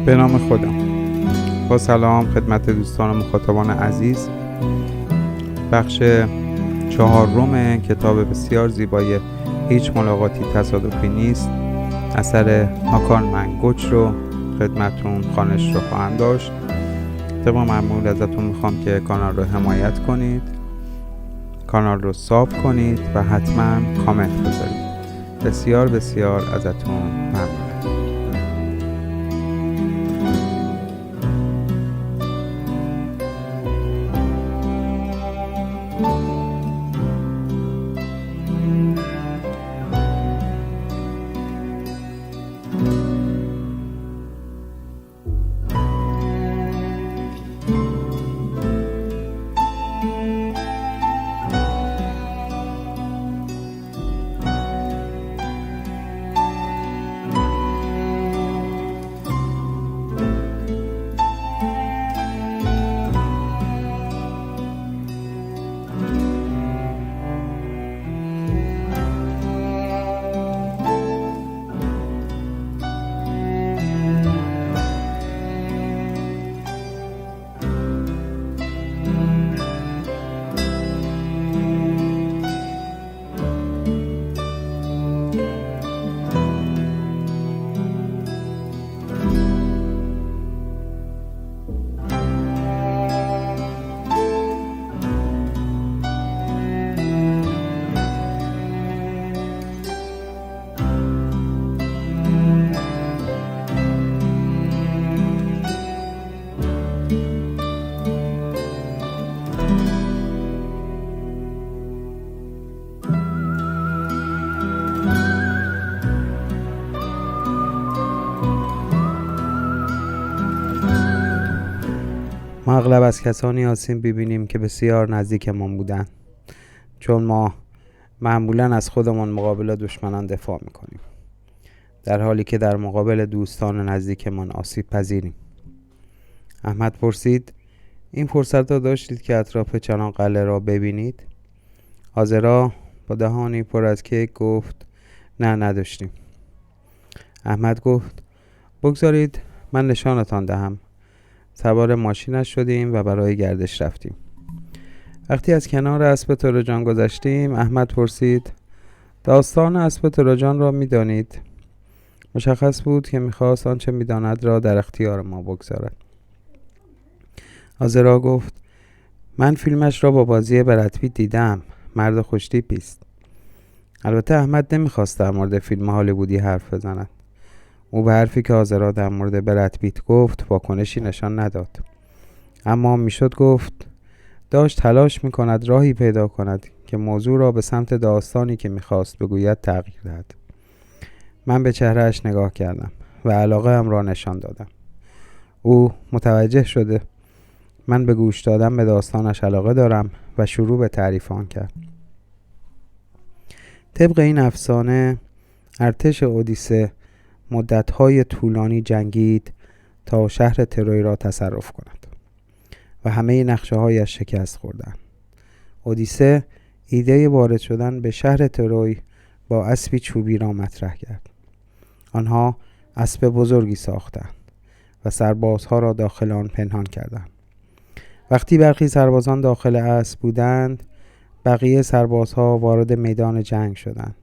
به نام خدا. با سلام خدمت دوستان مخاطبان عزیز. بخش 4 کتاب بسیار زیبای هیچ ملاقاتی تصادفی نیست اثر هاکان منگوچ رو خدمتون خوانش رو خواهم داشت. طبق معمول ازتون میخوام که کانال رو حمایت کنید، کانال رو ساب کنید و حتما کامنت بذارید. بسیار بسیار ازتون ممنونم. ما اغلب از کسانی هستیم ببینیم که بسیار نزدیکمان بودن، چون ما معمولا از خودمان مقابل دشمنان دفاع میکنیم، در حالی که در مقابل دوستان نزدیکمان آسیب پذیریم. احمد پرسید: این فرصت را داشتید که اطراف چنان قلعه را ببینید؟ آزرا با دهانی پر از کیک گفت: نه، نداشتیم. احمد گفت: بگذارید من نشانتان دهم. سوار ماشینش شدیم و برای گردش رفتیم. وقتی از کنار اسب ترجان گذشتیم، احمد پرسید: داستان اسب ترجان را می دانید؟ مشخص بود که می‌خواست آنچه می‌داند را در اختیار ما بگذارد. آزرا گفت: من فیلمش را با بازی براد پیت دیدم. مرد خوش‌تیپی است. البته احمد نمی‌خواست در مورد فیلم هالیوودی حرف بزند. او به حرفی که آزرا در مورد براد پیت گفت واکنشی نشان نداد، اما میشد گفت داشت تلاش می‌کند راهی پیدا کند که موضوع را به سمت داستانی که می‌خواست بگوید تغییر دهد. من به چهرهش نگاه کردم و علاقه ام را نشان دادم. او متوجه شده من به گوش دادن به داستانش علاقه دارم و شروع به تعریف آن کرد. طبق این افسانه ارتش اودیسه مدت‌های طولانی جنگید تا شهر تروی را تصرف کند و همه نقشه‌هایش شکست خوردند. اودیسه ایده وارد شدن به شهر تروی با اسبی چوبی را مطرح کرد. آنها اسب بزرگی ساختند و سربازها را داخل آن پنهان کردند. وقتی برخی سربازان داخل اسب بودند، بقیه سربازها وارد میدان جنگ شدند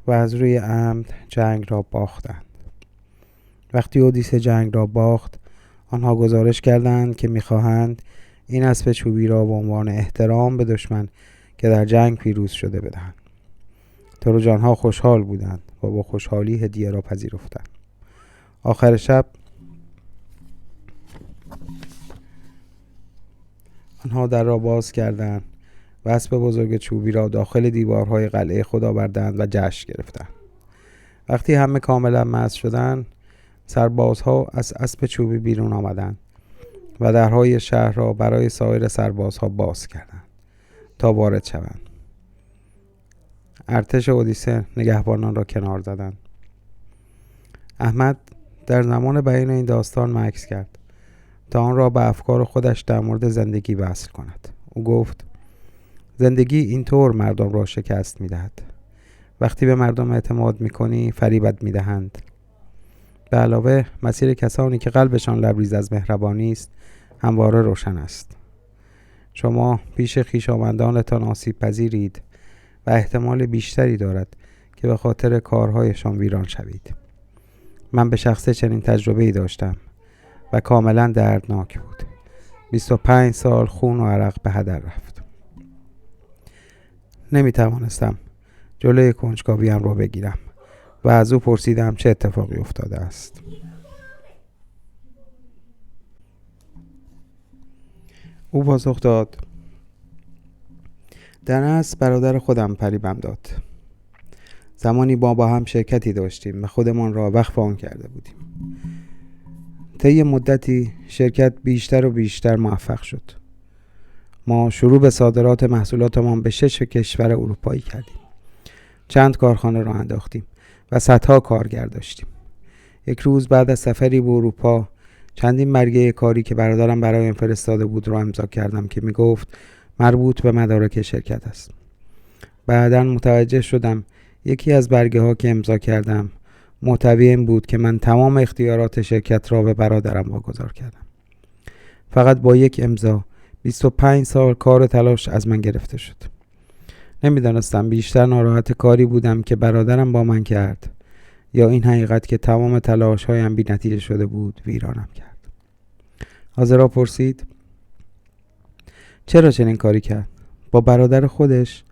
و از روی عمد جنگ را باختند. وقتی اودیسه جنگ را باخت، آنها گزارش کردند که می‌خواهند این اسب چوبی را به عنوان احترام به دشمن که در جنگ پیروز شده بدهند. تروجان‌ها خوشحال بودند و با خوشحالی هدیه را پذیرفتند. آخر شب آنها در را باز کردند و اسب بزرگ چوبی را داخل دیوارهای قلعه خود آوردند و جشن گرفتند. وقتی همه کاملا مست شدند، سربازها از اسب چوبی بیرون آمدند و درهای شهر را برای سایر سربازها باز کردند تا وارد شوند. ارتش اودیسه نگهبانان را کنار زدند. احمد در زمان بیان این داستان مکث کرد تا آن را به افکار خودش در مورد زندگی وصل کند. او گفت: زندگی اینطور مردم را شکست می‌دهد. وقتی به مردم اعتماد می‌کنی فریبت می‌دهند. به علاوه مسیر کسانی که قلبشان لبریز از مهربانی است همواره روشن است. شما پیش خویشاوندانتان آسیب پذیرید و احتمال بیشتری دارد که به خاطر کارهایشان ویران شوید. من به شخصه چنین تجربه‌ای داشتم و کاملا دردناک بود. 25 سال خون و عرق به هدر رفت. نمی توانستم جلوی کنجکاویم را بگیرم و از او پرسیدم چه اتفاقی افتاده است. او پاسخ داد: در اصل برادر خودم فریبم داد. زمانی با هم شرکتی داشتیم و خودمان را وقف آن کرده بودیم. طی مدتی شرکت بیشتر و بیشتر موفق شد. ما شروع به صادرات محصولاتمان به 6 کشور اروپایی کردیم. چند کارخانه را انداختیم و صدها کارگر داشتیم. یک روز بعد از سفری به اروپا چندین برگه کاری که برادرم برایم فرستاده بود را امضا کردم که می گفت مربوط به مدارک شرکت است. بعداً متوجه شدم یکی از برگه ها که امضا کردم محتوی این بود که من تمام اختیارات شرکت را به برادرم واگذار کردم. فقط با یک امضا 25 سال کار و تلاش از من گرفته شد. نمیدانستم بیشتر ناراحت کاری بودم که برادرم با من کرد یا این حقیقت که تمام تلاش هایم بی نتیجه شده بود ویرانم کرد. آزرا پرسید: چرا چنین کاری کرد؟ با برادر خودش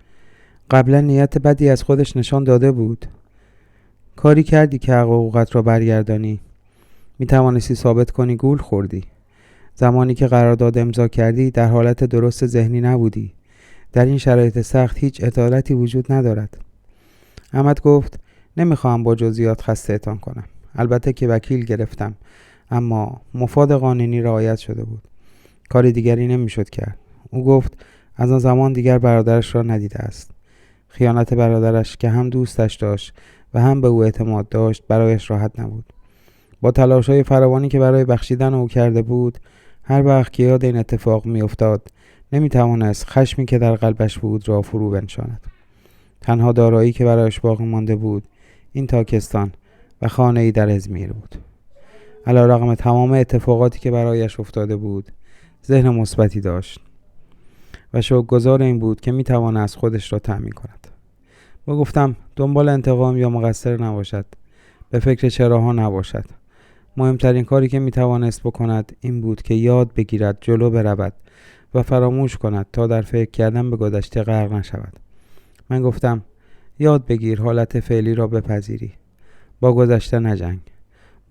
قبلا نیت بدی از خودش نشان داده بود. کاری کردی که حق و حقوقت را برگردانی. می توانستی ثابت کنی گول خوردی. زمانی که قرارداد امضا کردی در حالت درست ذهنی نبودی. در این شرایط سخت هیچ عدالتی وجود ندارد. احمد گفت: نمیخواهم با جزئیات خسته‌تان کنم. البته که وکیل گرفتم، اما مفاد قانونی رعایت شده بود. کار دیگری نمیشد کرد. او گفت از آن زمان دیگر برادرش را ندیده است. خیانت برادرش که هم دوستش داشت و هم به او اعتماد داشت برایش راحت نبود. با تلاش‌های فراوانی که برای بخشیدن او کرده بود، هر وقت که یاد این اتفاق می‌افتاد نمی‌توانست خشمی که در قلبش بود را فرو بنشاند. تنها دارایی که برایش باقی مانده بود این تاکستان و خانه‌ای در ازمیر بود. علی‌رغم تمام اتفاقاتی که برایش افتاده بود ذهن مثبتی داشت و شکرگزار این بود که می‌توانست خودش را تأمین کند. ما گفتم دنبال انتقام یا مقصر نباشد، به فکر چراها نباشد. مهمترین کاری که میتوانست بکند این بود که یاد بگیرد جلو برود و فراموش کند تا در فکر کردن به گذشته غرق نشود. من گفتم یاد بگیر حالت فعلی را بپذیری. با گذشته نجنگ.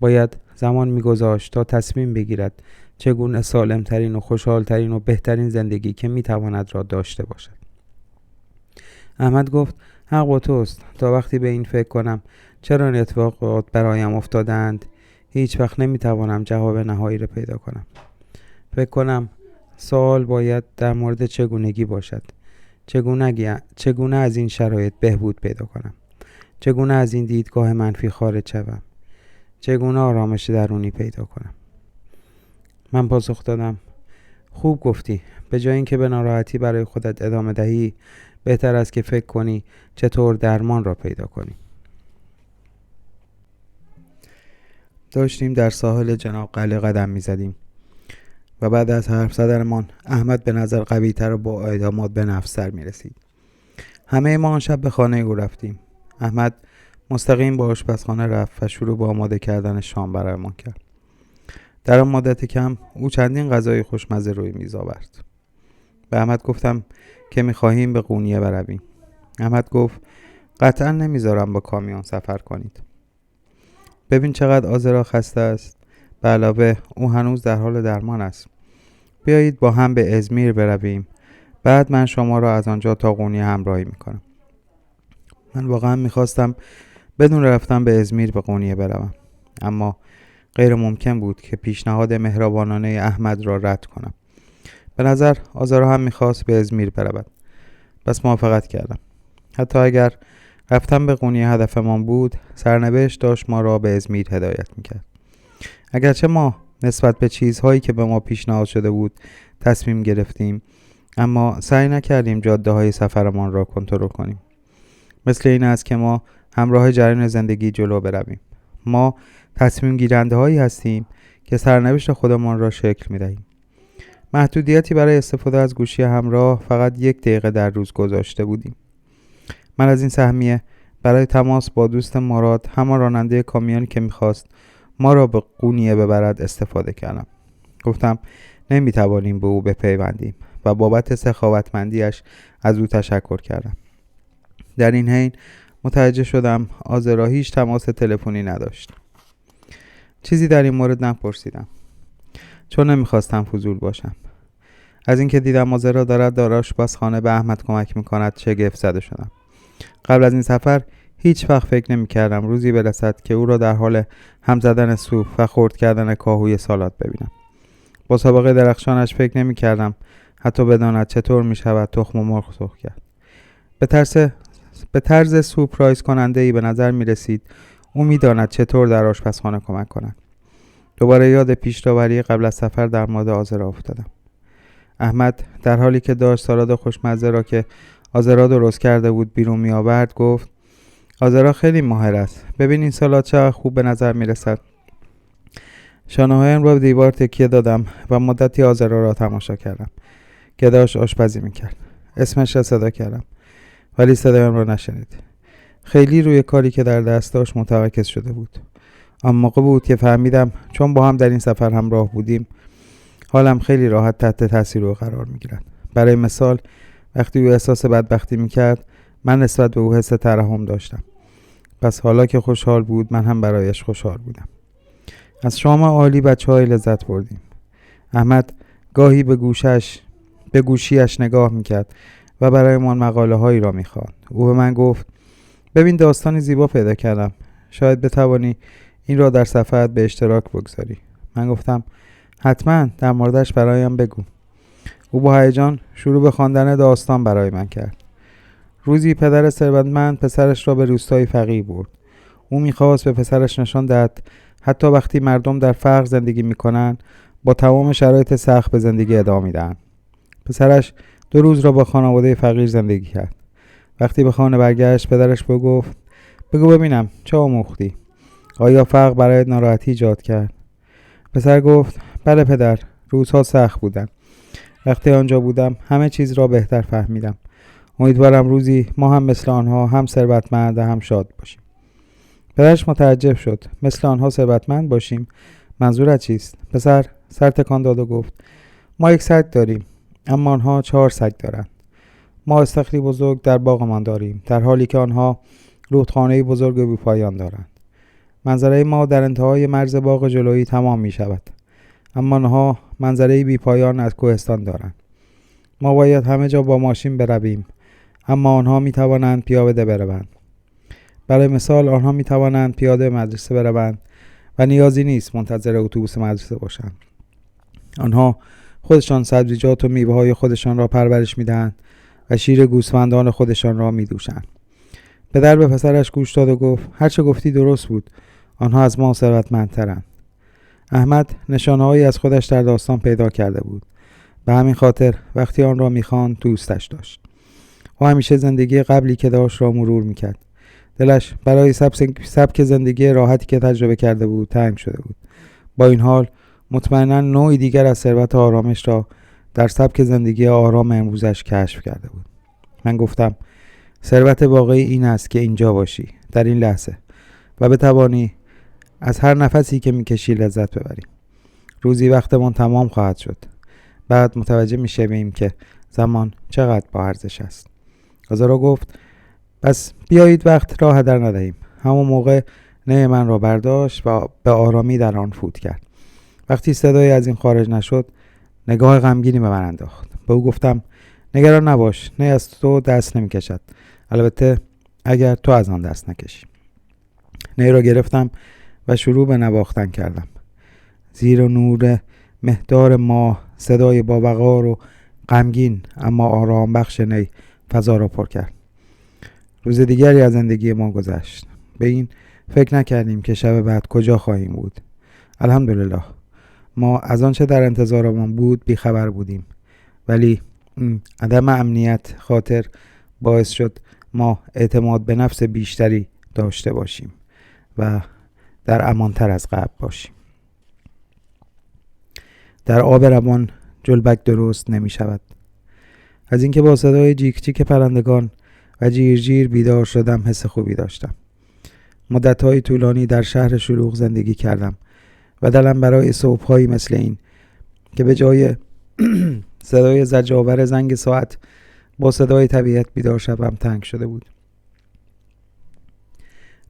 باید زمان میگذاشت تا تصمیم بگیرد چگونه سالمترین و خوشحالترین و بهترین زندگی که میتواند را داشته باشد. احمد گفت حق با توست. تا وقتی به این فکر کنم چرا این اتفاقات برایم افتادند هیچ وقت نمیتوانم جواب نهایی را پیدا کنم. فکر کنم سوال باید در مورد چگونگی باشد. چگونه از این شرایط بهبود پیدا کنم؟ چگونه از این دیدگاه منفی خارج شوم؟ چگونه آرامش درونی پیدا کنم؟ من پاسخ دادم خوب گفتی. به جای اینکه به ناراحتی برای خودت ادامه دهی بهتر است که فکر کنی چطور درمان را پیدا کنی. داشتیم در ساحل جناب قلعه قدم می زدیم و بعد از حرف زدنمان احمد به نظر قوی تر و با اعتماد به نفس تر می رسید. همه ما آن شب به خانه او رفتیم. احمد مستقیم با آشپزخانه رفت و شروع به آماده کردن شام برایمان کرد. در آن مدت کم او چندین غذای خوشمزه روی میز آورد. به احمد گفتم که می خواهیم به قونیه برویم. احمد گفت قطعا نمیذارم با کامیون سفر کنید. ببین چقدر آزرا خسته است. به علاوه او هنوز در حال درمان است. بیایید با هم به ازمیر برویم. بعد من شما را از آنجا تا قونیه همراهی میکنم. من واقعا میخواستم بدون رفتن به ازمیر به قونیه بروم، اما غیر ممکن بود که پیشنهاد مهربانانه احمد را رد کنم. به نظر آزرا هم میخواست به ازمیر برود. پس موافقت کردم. حتی اگر رفتن به قونیه هدفمان بود، سرنوشت داشت ما را به ازمیر هدایت میکرد. اگرچه ما نسبت به چیزهایی که به ما پیشنهاد شده بود تصمیم گرفتیم، اما سعی نکردیم جاده های سفرمان را کنترل کنیم. مثل این است که ما همراه جریان زندگی جلو برویم. ما تصمیم گیرنده هایی هستیم که سرنوشت خودمان را شکل می دهیم. محدودیتی برای استفاده از گوشی همراه فقط 1 دقیقه در روز گذاشته بودیم. من از این سهمیه برای تماس با دوست مراد، همان راننده کامیونی که میخواست ما را به قونیه ببرد، استفاده کردم. گفتم نمیتوانیم به او بپیوندیم و بابت سخاوتمندیش از او تشکر کردم. در این حین متوجه شدم آزرا هیچ تماس تلفنی نداشت. چیزی در این مورد نپرسیدم چون نمیخواستم فضول باشم. از اینکه دیدم آزرا دارد در آشپزخانه به احمد کمک میکند شگفت زده شدم. قبل از این سفر هیچ وقت فکر نمیکردم روزی برسد که او را در حال هم زدن سوپ و خرد کردن کاهوی سالاد ببینم. با سابقه درخشانش فکر نمیکردم حتی بداند چطور میشود تخم مرغ سرخ کرد. به طرز سورپرایز کننده ای به نظر می رسید او می داند چطور در آشپزخانه کمک کند. دوباره یاد پیش داوری قبل از سفر در مورد آزرا افتادم. احمد در حالی که داشت سالاد خوشمزه را که آزرا درست کرده بود بیرون می آورد گفت آزرا خیلی ماهر است. ببین این سالاد چقدر خوب به نظر می رسد. شانه‌هایم را به دیوار تکیه دادم و مدتی آزرا را تماشا کردم که داشت آشپزی می کرد. اسمش را صدا کردم ولی صدایم را نشنید. خیلی روی کاری که در دست داشت متمرکز شده بود. آن موقع بود که فهمیدم چون با هم در این سفر همراه بودیم حالم خیلی راحت تحت تاثیر او قرار میگیرد. برای مثال وقتی او احساس بدبختی میکرد من نسبت به او حس ترحم داشتم. پس حالا که خوشحال بود من هم برایش خوشحال بودم. از شام عالی بچه‌های لذت بردیم. احمد گاهی به گوشیش نگاه میکرد و برایمان مقاله هایی را میخواند. او به من گفت ببین داستانی زیبا پیدا کردم. شاید بتوانی این را در صفحات به اشتراک بگذاری. من گفتم حتما در موردش برایم بگو. او با هیجان شروع به خواندن داستان برای من کرد. روزی پدر ثروتمند پسرش را به روستای فقیر برد. او میخواست به پسرش نشان دهد حتی وقتی مردم در فقر زندگی میکنند با تمام شرایط سخت به زندگی ادامه میدهند. پسرش 2 روز را با خانواده فقیر زندگی کرد. وقتی به خانه برگشت پدرش گفت بگو ببینم چه آموختی؟ آیا فقر برایت ناراحتی ایجاد کرد؟ پسر گفت بله پدر، روزها سخت بودن. وقتی آنجا بودم همه چیز را بهتر فهمیدم. امیدوارم روزی ما هم مثل آنها هم ثروتمند و هم شاد باشیم. پدرش متعجب شد. مثل آنها ثروتمند باشیم؟ منظورت چیست؟ پسر سر تکان داد و گفت ما 1 سگ داریم اما آنها 4 سگ دارند. ما استخری بزرگ در باغمان داریم در حالی که آنها رودخانه بزرگ و بی‌پایان دارند. منظره ما در انتهای مرز باغ جلویی تمام می شود اما آنها منظره بی‌پایان از کوهستان دارند. ما باید همه جا با ماشین برویم اما آنها می توانند پیاده بروند. برای مثال آنها می توانند پیاده مدرسه بروند و نیازی نیست منتظر اتوبوس مدرسه باشند. آنها خودشان سبزیجات و میوه‌های خودشان را پرورش می‌دهند و شیر گوسفندان خودشان را می‌دوشند. پدر به پسرش گوش داد و گفت هر چه گفتی درست بود. آنها از ما ثروتمندترند. احمد نشانه‌هایی از خودش در داستان پیدا کرده بود. به همین خاطر وقتی آن را می‌خواند دوستش داشت. او همیشه زندگی قبلی که داشت را مرور می‌کرد. دلش برای سبک زندگی راحتی که تجربه کرده بود تنگ شده بود. با این حال مطمئناً نوعی دیگر از ثروت و آرامش را در سبک زندگی آرام امروزش کشف کرده بود. من گفتم ثروت واقعی این است که اینجا باشی در این لحظه و بتوانی از هر نفسی که میکشی لذت ببری. روزی وقتمان تمام خواهد شد. بعد متوجه میشویم که زمان چقدر با ارزش است. آزرا گفت پس بیایید وقت را هدر ندهیم. همون موقع نه من را برداشت و به آرامی در آن فوت کرد. وقتی صدایی از این خارج نشد نگاه غمگینی به من انداخت. به او گفتم نگران نباش، نه از تو دست نمی کشد. البته اگر تو از آن دست نکشی. نی را گرفتم و شروع به نواختن کردم. زیر نور مهدار ماه صدای باوقار و غمگین اما آرام بخش نی فضا را پر کرد. روز دیگری از زندگی ما گذشت. به این فکر نکردیم که شب بعد کجا خواهیم بود. الحمدلله ما از آنچه در انتظارمان بود بیخبر بودیم، ولی عدم امنیت خاطر باعث شد ما اعتماد به نفس بیشتری داشته باشیم و در امانتر از قبل باشیم. در آب روان جلبک درست نمی شود. از اینکه با صدای جیک جیک پرندگان و جیر جیر بیدار شدم حس خوبی داشتم. مدت‌های طولانی در شهر شلوغ زندگی کردم و دلم برای صبح‌هایی مثل این که به جای صدای زجرآور زنگ ساعت با صدای طبیعت بیدار شوم تنگ شده بود.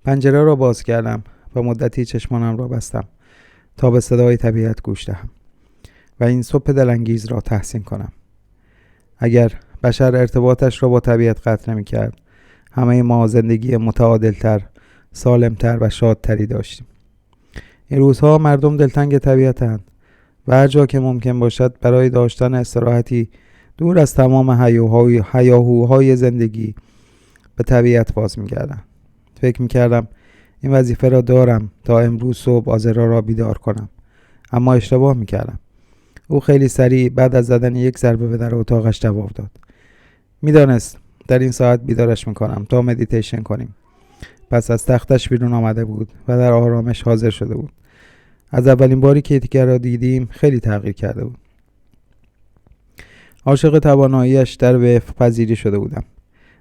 پنجره را باز کردم و مدتی چشمانم را بستم تا به صدای طبیعت گوش دهم و این صبح دلانگیز را تحسین کنم. اگر بشر ارتباطش را با طبیعت قطع نمی کرد، همه ما زندگی متعادلتر، سالمتر و شادتری داشتیم. این روزها مردم دلتنگ طبیعتند و هر جا که ممکن باشد برای داشتن استراحتی دور از تمام هیاهوهای زندگی به طبیعت باز می‌گردم. فکر می‌کردم این وظیفه را دارم تا امروز صبح آزرا را بیدار کنم، اما اشتباه می‌کردم. او خیلی سریع بعد از زدن یک ضربه به در اتاقش جواب داد. می‌دانست در این ساعت بیدارش می‌کنم تا مدیتیشن کنیم. پس از تختش بیرون آمده بود و در آرامش حاضر شده بود. از اولین باری که یکدیگر را دیدیم خیلی تغییر کرده بود. عاشق توانایی‌اش در وفق پذیری شده بودم.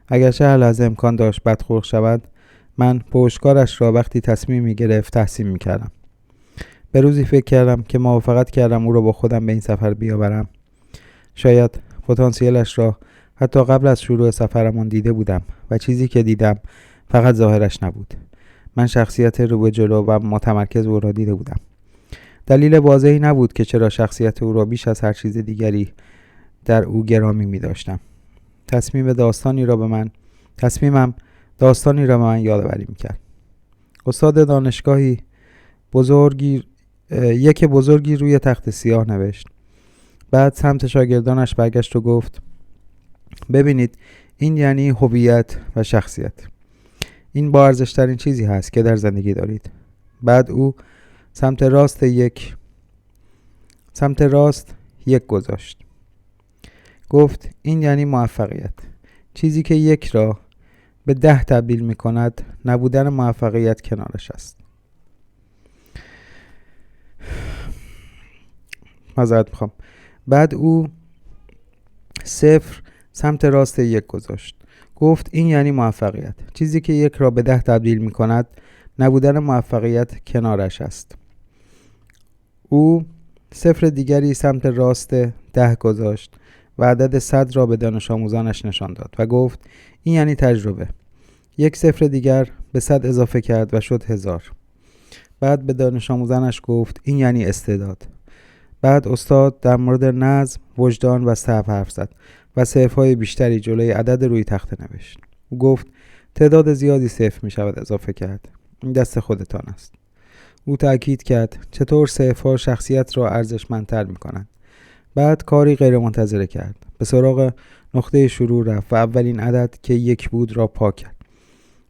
اگرچه هر لحظه امکان داشت بدخلق شود، من پشتکارش را وقتی تصمیم می‌گرفت تحسین می‌کردم. به روزی فکر کردم که موافقت کردم او را با خودم به این سفر بیاورم. شاید پتانسیلش را حتی قبل از شروع سفرمان دیده بودم و چیزی که دیدم فقط ظاهرش نبود. من شخصیت رو به جلو و متمرکز او را دیده بودم. دلیل واضحی نبود که چرا شخصیت او را بیش از هر چیز دیگری در او گرامی می داشتم. تصمیمم داستانی را به من یادآوری می کرد. استاد دانشگاهی بزرگی روی تخت سیاه نوشت. بعد سمت شاگردانش برگشت و گفت: ببینید، این یعنی هویت و شخصیت. این با ارزش‌ترین چیزی هست که در زندگی دارید. بعد او سمت راست یک گذاشت. گفت: این یعنی موفقیت. چیزی که یک را به 10 تبدیل می کند، نبودن موفقیت کنارش است. معذرت میخوام. بعد او 0 سمت راست یک گذاشت. گفت: این یعنی موفقیت. چیزی که یک را به 10 تبدیل می کند، نبودن موفقیت کنارش است. او 0 دیگری سمت راست 10 گذاشت و عدد 100 را به دانش آموزانش نشان داد و گفت: این یعنی تجربه. یک 0 دیگر به 100 اضافه کرد و شد 1000. بعد به دانش آموزانش گفت: این یعنی استعداد. بعد استاد در مورد نظم، وجدان و صبر حرف زد و صفرهای بیشتری جلوی عدد روی تخته نوشت. او گفت: تعداد زیادی صفر می شود اضافه کرد. این دست خودتان است. او تأکید کرد چطور صفرها شخصیت را ارزشمندتر می کنند. بعد کاری غیرمنتظره کرد. به سراغ نقطه شروع رفت و اولین عدد که 1 بود را پاک کرد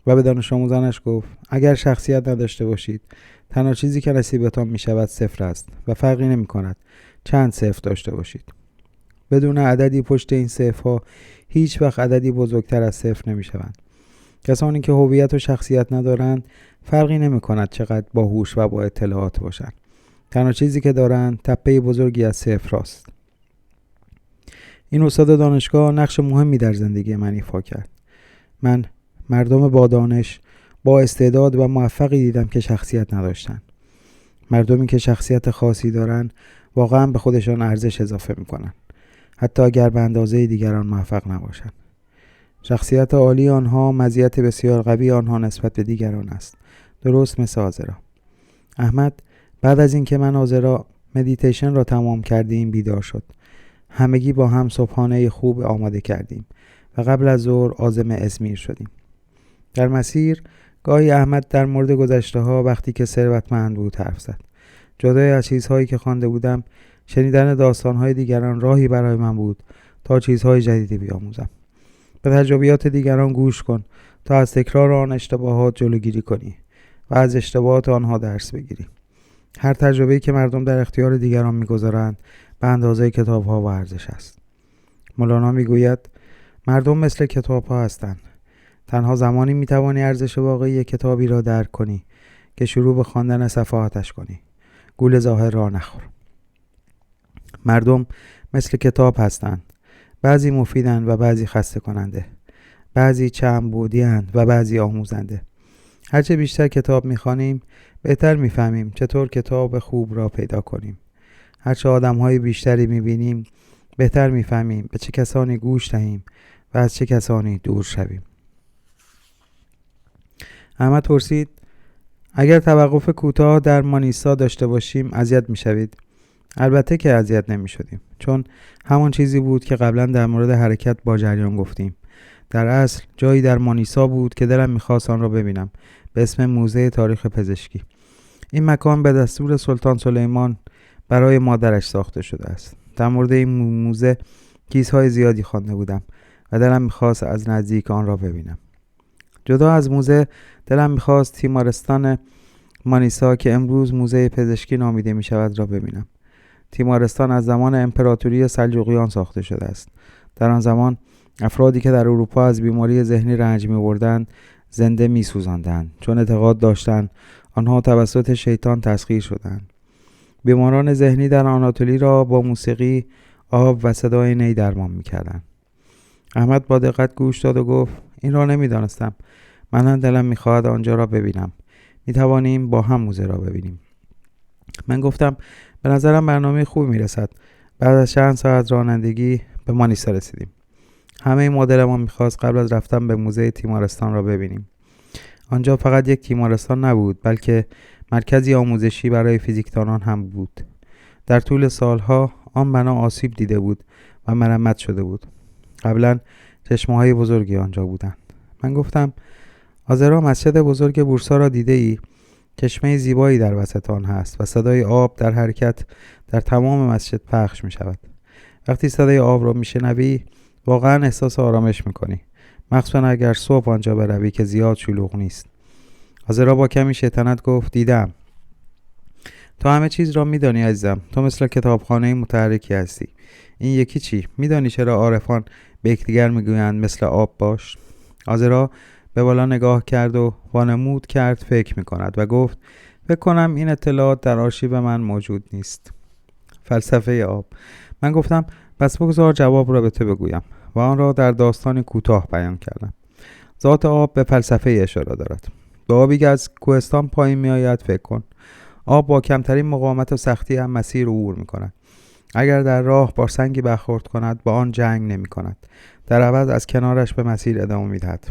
و به دانش آموزانش گفت: اگر شخصیت نداشته باشید، تنها چیزی که نصیبتان می شود 0 است و فرقی نمی کند چند 0 داشته باشید. بدون عددی پشت این صفرها هیچ وقت عددی بزرگتر از 0 نمی شوند. کسانی که هویت و شخصیت ندارند فرقی نمی کند چقدر باهوش و با اطلاعات باشند. تنها چیزی که دارند تپه بزرگی از 0 است. این استاد دانشگاه نقش مهمی در زندگی من ایفا کرد. من مردم با دانش، با استعداد و موفقی دیدم که شخصیت نداشتند. مردمی که شخصیت خاصی دارند واقعا به خودشان ارزش اضافه میکنند، حتی اگر به اندازه دیگران موفق نباشند. شخصیت عالی آنها مزیت بسیار قوی آنها نسبت به دیگران است، درست مثل آزرا. احمد بعد از اینکه من آزرا مدیتیشن را تمام کردیم بیدار شد. همگی با هم صبحانه خوب آماده کردیم و قبل از ظهر عازم ازمیر شدیم. در مسیر گاهی احمد در مورد گذشته ها وقتی که ثروتمند بود حرف زد. جدای از چیزهایی که خوانده بودم، شنیدن داستانهای دیگران راهی برای من بود تا چیزهای جدیدی بیاموزم. به تجربیات دیگران گوش کن تا از تکرار آن اشتباهات جلوگیری کنی و از اشتباهات آنها درس بگیری. هر تجربه‌ای که مردم در اختیار دیگران می‌گذارند به اندازه کتاب‌ها و ارزش است. مولانا می‌گوید مردم مثل کتاب‌ها هستند. تنها زمانی می‌توانی ارزش واقعی کتابی را درک کنی که شروع به خواندن صفحاتش کنی. گول ظاهر را نخور. مردم مثل کتاب هستند. بعضی مفیدند و بعضی خسته کننده. بعضی چند بودی‌اند و بعضی آموزنده. هرچه بیشتر کتاب می‌خوانیم، بهتر می‌فهمیم چطور کتاب خوب را پیدا کنیم. هرچه آدم‌های بیشتری می‌بینیم، بهتر می‌فهمیم به چه کسانی گوش دهیم و از چه کسانی دور شویم. احمد پرسید: اگر توقف کوتاه در مانیسا داشته باشیم اذیت می‌شوید؟ البته که اذیت نمی‌شدیم، چون همان چیزی بود که قبلا در مورد حرکت با جریان گفتیم. در اصل جایی در مانیسا بود که دلم می‌خواست آن را ببینم، به اسم موزه تاریخ پزشکی. این مکان به دستور سلطان سلیمان برای مادرش ساخته شده است. در مورد این موزه چیزهای زیادی خوانده بودم و دلم می‌خواست از نزدیک آن را ببینم. جدا از موزه، دلم می‌خواست تیمارستان مانیسا که امروز موزه پزشکی نامیده می‌شود را ببینم. تیمارستان از زمان امپراتوری سلجوقیان ساخته شده است. در آن زمان افرادی که در اروپا از بیماری ذهنی رنج می‌بردند زنده می‌سوزاندند، چون اعتقاد داشتند آنها توسط شیطان تسخیر شدند. بیماران ذهنی در آناتولی را با موسیقی، آب و صدای نی درمان می‌کردند. احمد با دقت گوش داد و گفت: این را نمی‌دانستم. من هم دلم می‌خواهد آنجا را ببینم. می‌توانیم با هم موزه را ببینیم. من گفتم: به نظرم برنامه خوبی می‌رسد. بعد از چند ساعت رانندگی به مانیسا رسیدیم. همه مدل ما می‌خواست قبل از رفتن به موزه تیمارستان را ببینیم. آنجا فقط یک تیمارستان نبود، بلکه مرکزی آموزشی برای فیزیکدانان هم بود. در طول سالها آن بنا آسیب دیده بود و مرمت شده بود. قبلا چشمه‌های بزرگی آنجا بودند. من گفتم: آذرا، مسجد بزرگ بورسا را دیده ای؟ چشمه زیبایی در وسط آن هست و صدای آب در حرکت در تمام مسجد پخش می شود. وقتی صدای آب را می شنوی واقعا احساس آرامش می کنی، مخصوصا اگر صبح آنجا بروی که زیاد شلوغ نیست. آذرا با کمی شیطنت گفت: دیدم. تو همه چیز را می دانی عزیزم. تو مثل کتابخانه متحرکی هستی. این یکی چی؟ می دانی چرا عارفان به یکدیگر می گویند مثل آب باش؟ آذرا به بالا نگاه کرد و وانمود کرد فکر می کند و گفت: فکر کنم این اطلاعات در آرشیو من موجود نیست. فلسفه آب. من گفتم: پس بگذار جواب را به تو بگویم و آن را در داستانی کوتاه بیان کردم. ذات آب به فلسفه اشاره دارد. به آبی که از کوهستان پایین می آید فکر کن. آب با کمترین مقاومت و سختی هم مسیر عبور می کند. اگر در راه با سنگی برخورد کند با آن جنگ نمی کند. در عوض از کنارش به مسیر ادامه می دهد.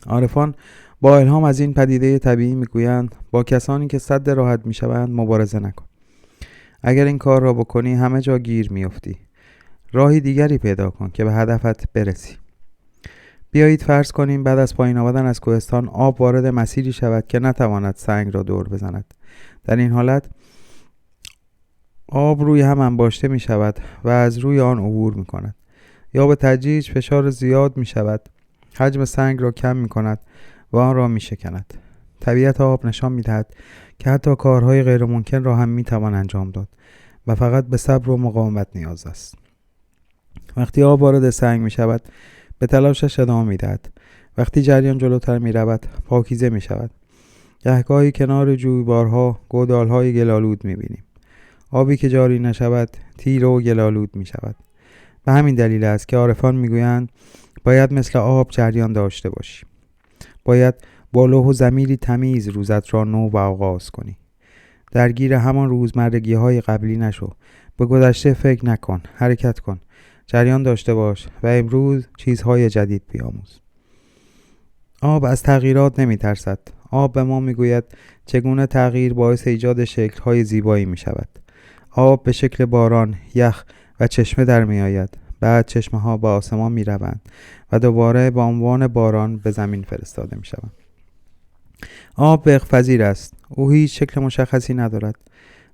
عارفان با الهام از این پدیده طبیعی می گویند با کسانی که سد راحت می شوند مبارزه نکن. اگر این کار را بکنی همه جا گیر می افتی. راهی دیگری پیدا کن که به هدفت برسی. بیایید فرض کنیم بعد از پایین آمدن از کوهستان آب وارد مسیری شود که نتواند سنگ را دور بزند. در این حالت آب روی هم انباشته می شود و از روی آن عبور می کند. یا به تدریج فشار زیاد می شود، حجم سنگ را کم می کند و آن را می شکند. طبیعت آب نشان می دهد که حتی کارهای غیر ممکن را هم می توان انجام داد و فقط به صبر و مقاومت نیاز است. وقتی آب وارد سنگ می شود به تلاشش ادامه می دهد. وقتی جریان جلوتر می رود پاکیزه می شود. گهگاهی کنار جویبارها گودالهای گلالود می بینیم. آبی که جاری نشود تیره و گلالود می شود. به همین دلیل است که عارفان می گویند باید مثل آب جریان داشته باشی. باید با لوح و ضمیری تمیز روزت را نو و آغاز کنی. درگیر همان روزمرگی های قبلی نشو. به گذشته فکر نکن، حرکت کن، جریان داشته باش و امروز چیزهای جدید بیاموز. آب از تغییرات نمی ترسد. آب به ما می گوید چگونه تغییر باعث ایجاد شکل‌های زیبایی می شود. آب به شکل باران، یخ و چشمه در می آید. بعد چشمه ها به آسمان می روند و دوباره به عنوان باران به زمین فرستاده می شوند. آب بخپذیر است. او هیچ شکل مشخصی ندارد.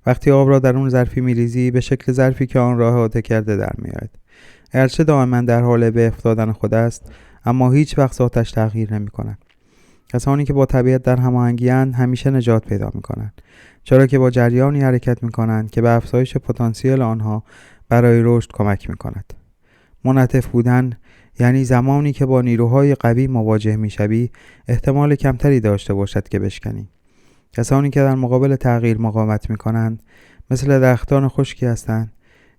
وقتی آب را در اون ظرفی می ریزی به شکل ظرفی که آن را احاطه کرده در می آید. اگرچه دائما در حال بخ دادن خود است، اما هیچ وقت ذاتش تغییر نمی کند. کسانی که با طبیعت در هماهنگی اند همیشه نجات پیدا می کنند، چرا که با جریانی حرکت می کنند که به افزایش پتانسیل آنها برای رشد کمک می کند. منعطف بودن یعنی زمانی که با نیروهای قوی مواجه می شوی احتمال کمتری داشته باشد که بشکنی. کسانی که در مقابل تغییر مقاومت می‌کنند مثل درختان خشکی هستند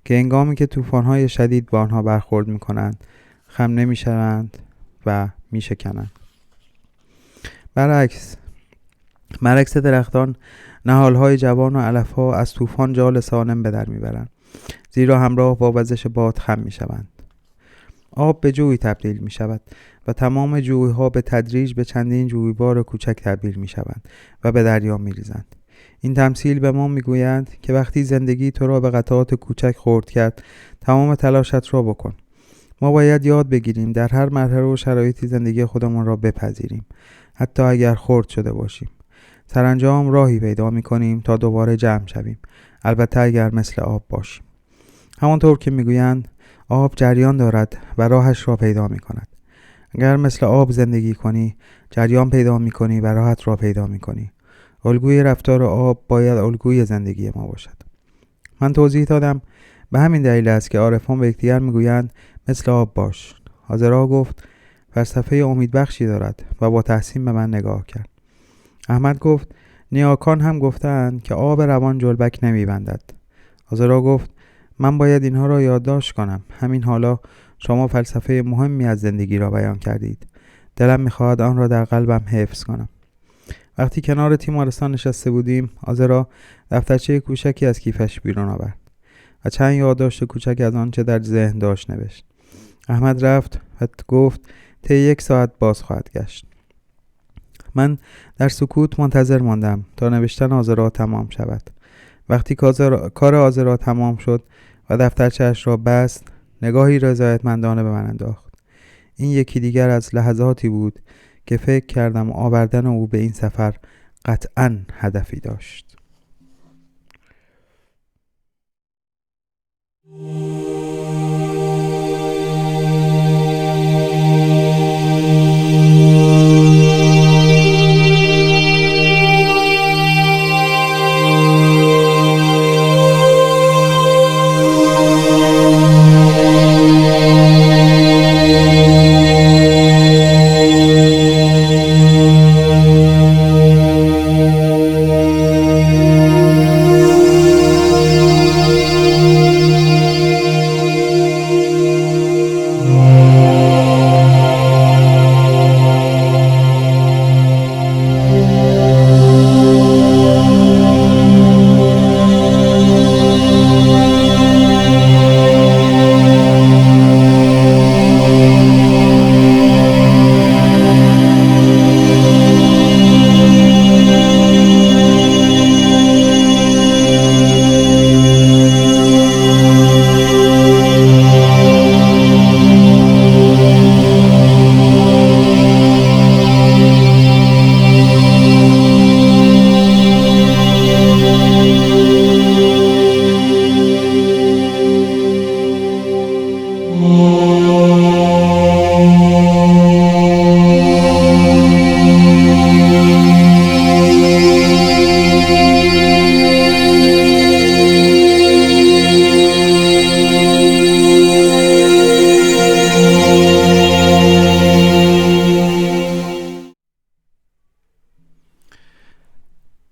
که هنگامی که طوفان‌های شدید با آنها برخورد می‌کنند خم نمی‌شوند و می‌شکنند. برعکس درختان نهال‌های جوان و علف‌ها از طوفان جال سالم به در می‌برند، زیرا همراه با وزش باد خم می‌شوند. آب به جوی تبدیل می‌شود و تمام جوی‌ها به تدریج به چندین جویبار کوچک تبدیل می‌شوند و به دریا می‌ریزند. این تمثیل به ما می‌گوید که وقتی زندگی تو را به قطعات کوچک خرد کرد، تمام تلاشت را بکن. ما باید یاد بگیریم در هر مرحله و شرایطی زندگی خودمان را بپذیریم، حتی اگر خرد شده باشیم. سرانجام راهی پیدا می‌کنیم تا دوباره جمع شویم، البته اگر مثل آب باشیم. همانطور که می‌گویند آب جریان دارد و راهش را پیدا می‌کند. اگر مثل آب زندگی کنی، جریان پیدا می‌کنی و راهت را پیدا می‌کنی. الگوی رفتار آب باید الگوی زندگی ما باشد. من توضیح دادم به همین دلیل است که عارفان به یکدیگر می‌گویند مثل آب باش. حاضرا گفت فلسفه امیدبخشی دارد و با تحسین به من نگاه کرد. احمد گفت نیاکان هم گفتند که آب روان جلبک نمی‌بندد. حاضرا گفت من باید اینها را یادداشت کنم. همین حالا شما فلسفه مهمی از زندگی را بیان کردید. دلم می‌خواهد آن را در قلبم حفظ کنم. وقتی کنار تیمارستان نشسته بودیم، آزرا دفترچه کوچکی از کیفش بیرون آورد و چند یادداشت کوچک از آنچه در ذهن داشت نوشت. احمد رفت و گفت طی 1 ساعت باز خواهد گشت. من در سکوت منتظر ماندم تا نوشتن آزرا تمام شود. وقتی کار آزرا تمام شد و دفترچه‌اش را بست، نگاهی رضایتمندانه به من انداخت. این یکی دیگر از لحظاتی بود که فکر کردم آوردن او به این سفر قطعاً هدفی داشت.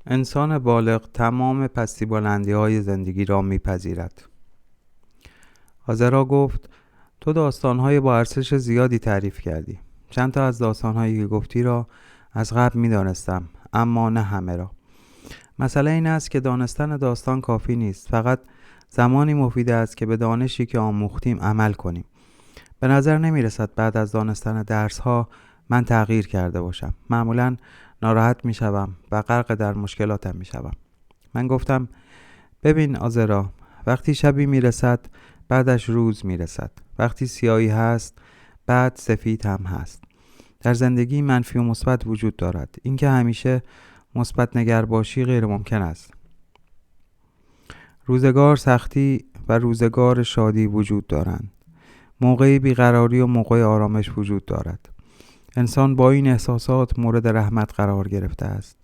انسان بالغ تمام پستی بلندی های زندگی را میپذیرد. آزرا گفت تو داستان‌های با ارزش زیادی تعریف کردی. چند تا از داستان‌هایی که گفتی را از قبل می‌دانستم، اما نه همه را. مسئله این است که دانستن داستان کافی نیست. فقط زمانی مفید است که به دانشی که آموختیم عمل کنیم. به نظر نمی‌رسد بعد از دانستن درس‌ها من تغییر کرده باشم. معمولاً ناراحت می‌شوم و غرق در مشکلاتم می‌شوم. من گفتم ببین آزرا، وقتی شبی میرسد بعدش روز میرسد. وقتی سیاهی هست بعد سفید هم هست. در زندگی منفی و مثبت وجود دارد. اینکه همیشه مثبت نگر باشی غیر ممکن است. روزگار سختی و روزگار شادی وجود دارند. موقعی بیقراری و موقع آرامش وجود دارد. انسان با این احساسات مورد رحمت قرار گرفته است.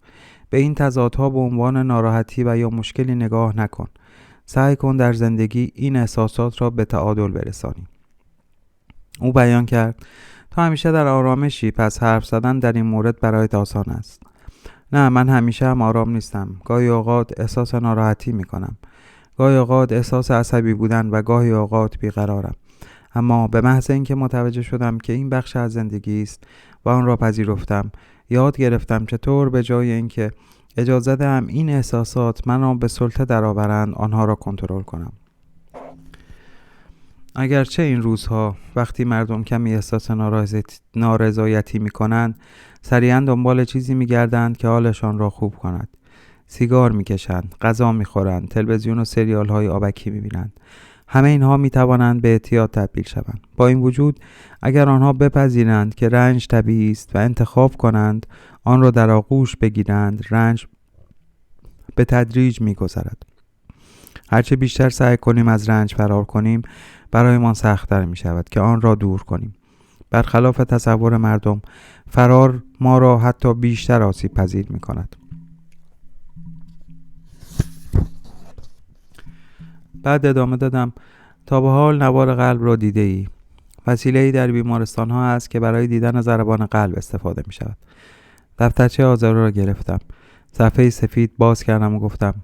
به این تضادها به عنوان ناراحتی و یا مشکلی نگاه نکن. سعی کن در زندگی این احساسات را به تعادل برسانی. او بیان کرد تو همیشه در آرامشی، پس حرف زدن در این مورد برایت آسان است. نه، من همیشه هم آرام نیستم. گاهی اوقات احساس ناراحتی میکنم، گاهی اوقات احساس عصبی بودن و گاهی اوقات بیقرارم. اما به محض اینکه متوجه شدم که این بخش از زندگی است و آن را پذیرفتم، یاد گرفتم چطور به جای اینکه اجازه دهم این احساسات من را به سلطه درآورند، آنها را کنترل کنم. اگرچه این روزها وقتی مردم کمی احساس نارضایتی می کنند، سریعا دنبال چیزی می گردند که حالشان را خوب کند. سیگار می کشند، غذا می خورند، تلویزیون و سریال های آبکی می بینند. همه اینها می توانند به اعتیاد تبدیل شوند. با این وجود اگر آنها بپذیرند که رنج طبیعی است و انتخاب کنند آن را در آغوش بگیرند، رنج به تدریج می گذرد. هرچه بیشتر سعی کنیم از رنج فرار کنیم، برایمان سخت‌تر می شود که آن را دور کنیم. برخلاف تصور مردم، فرار ما را حتی بیشتر آسیب پذیر می کند. بعد ادامه دادم: تا به حال نوار قلب را دیده ای؟ وسیله‌ای در بیمارستان ها هست که برای دیدن ضربان قلب استفاده می شود. دفترچه آزار را گرفتم، صفحه سفید باز کردم و گفتم: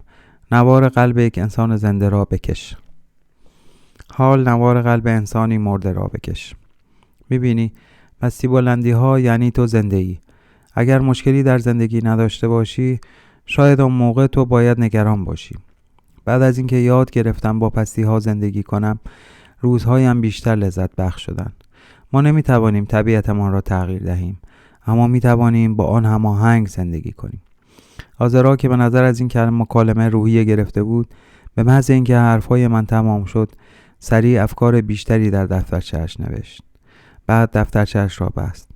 نوار قلب یک انسان زنده را بکش. حال نوار قلب انسانی مرده را بکش. میبینی، مستی بلندی ها یعنی تو زنده ای. اگر مشکلی در زندگی نداشته باشی، شاید اون موقع تو باید نگران باشی. بعد از اینکه یاد گرفتم با پستی ها زندگی کنم، روزهایم بیشتر لذت بخش شدن. ما نمیتوانیم طبیعتمان را تغییر دهیم، اما میتوانیم با آن هماهنگ زندگی کنیم. آزرا که به نظر از این مکالمه روحیه گرفته بود، به محض اینکه حرفهای من تمام شد، سریع افکار بیشتری در دفترچه‌اش نوشت. بعد دفترچه‌اش را بست.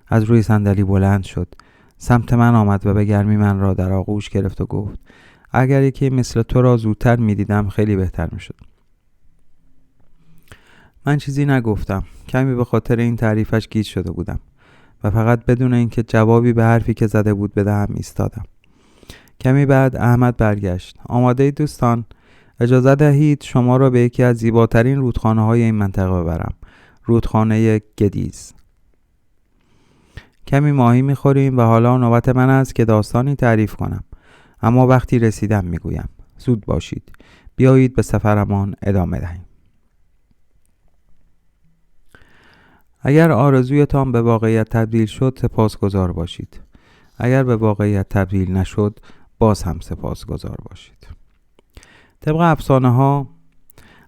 از روی صندلی بلند شد، سمت من آمد و به گرمی من را در آغوش گرفت و گفت: اگر یکی مثل تو را زودتر می‌دیدم خیلی بهتر می‌شد. من چیزی نگفتم. کمی به خاطر این تعریفش گیج شده بودم و فقط بدون اینکه جوابی به حرفی که زده بود بدهم ایستادم. کمی بعد احمد برگشت. آماده اید دوستان؟ اجازه دهید شما را به یکی از زیباترین رودخانه‌های این منطقه ببرم. رودخانه گدیز. کمی ماهی می‌خوریم و حالا نوبت من است که داستانی تعریف کنم. اما وقتی رسیدم میگویم. زود باشید. بیایید به سفرمان ادامه دهیم. اگر آرزویتان به واقعیت تبدیل شد، سپاسگزار باشید. اگر به واقعیت تبدیل نشد، باز هم سپاسگزار باشید. طبق افسانه ها،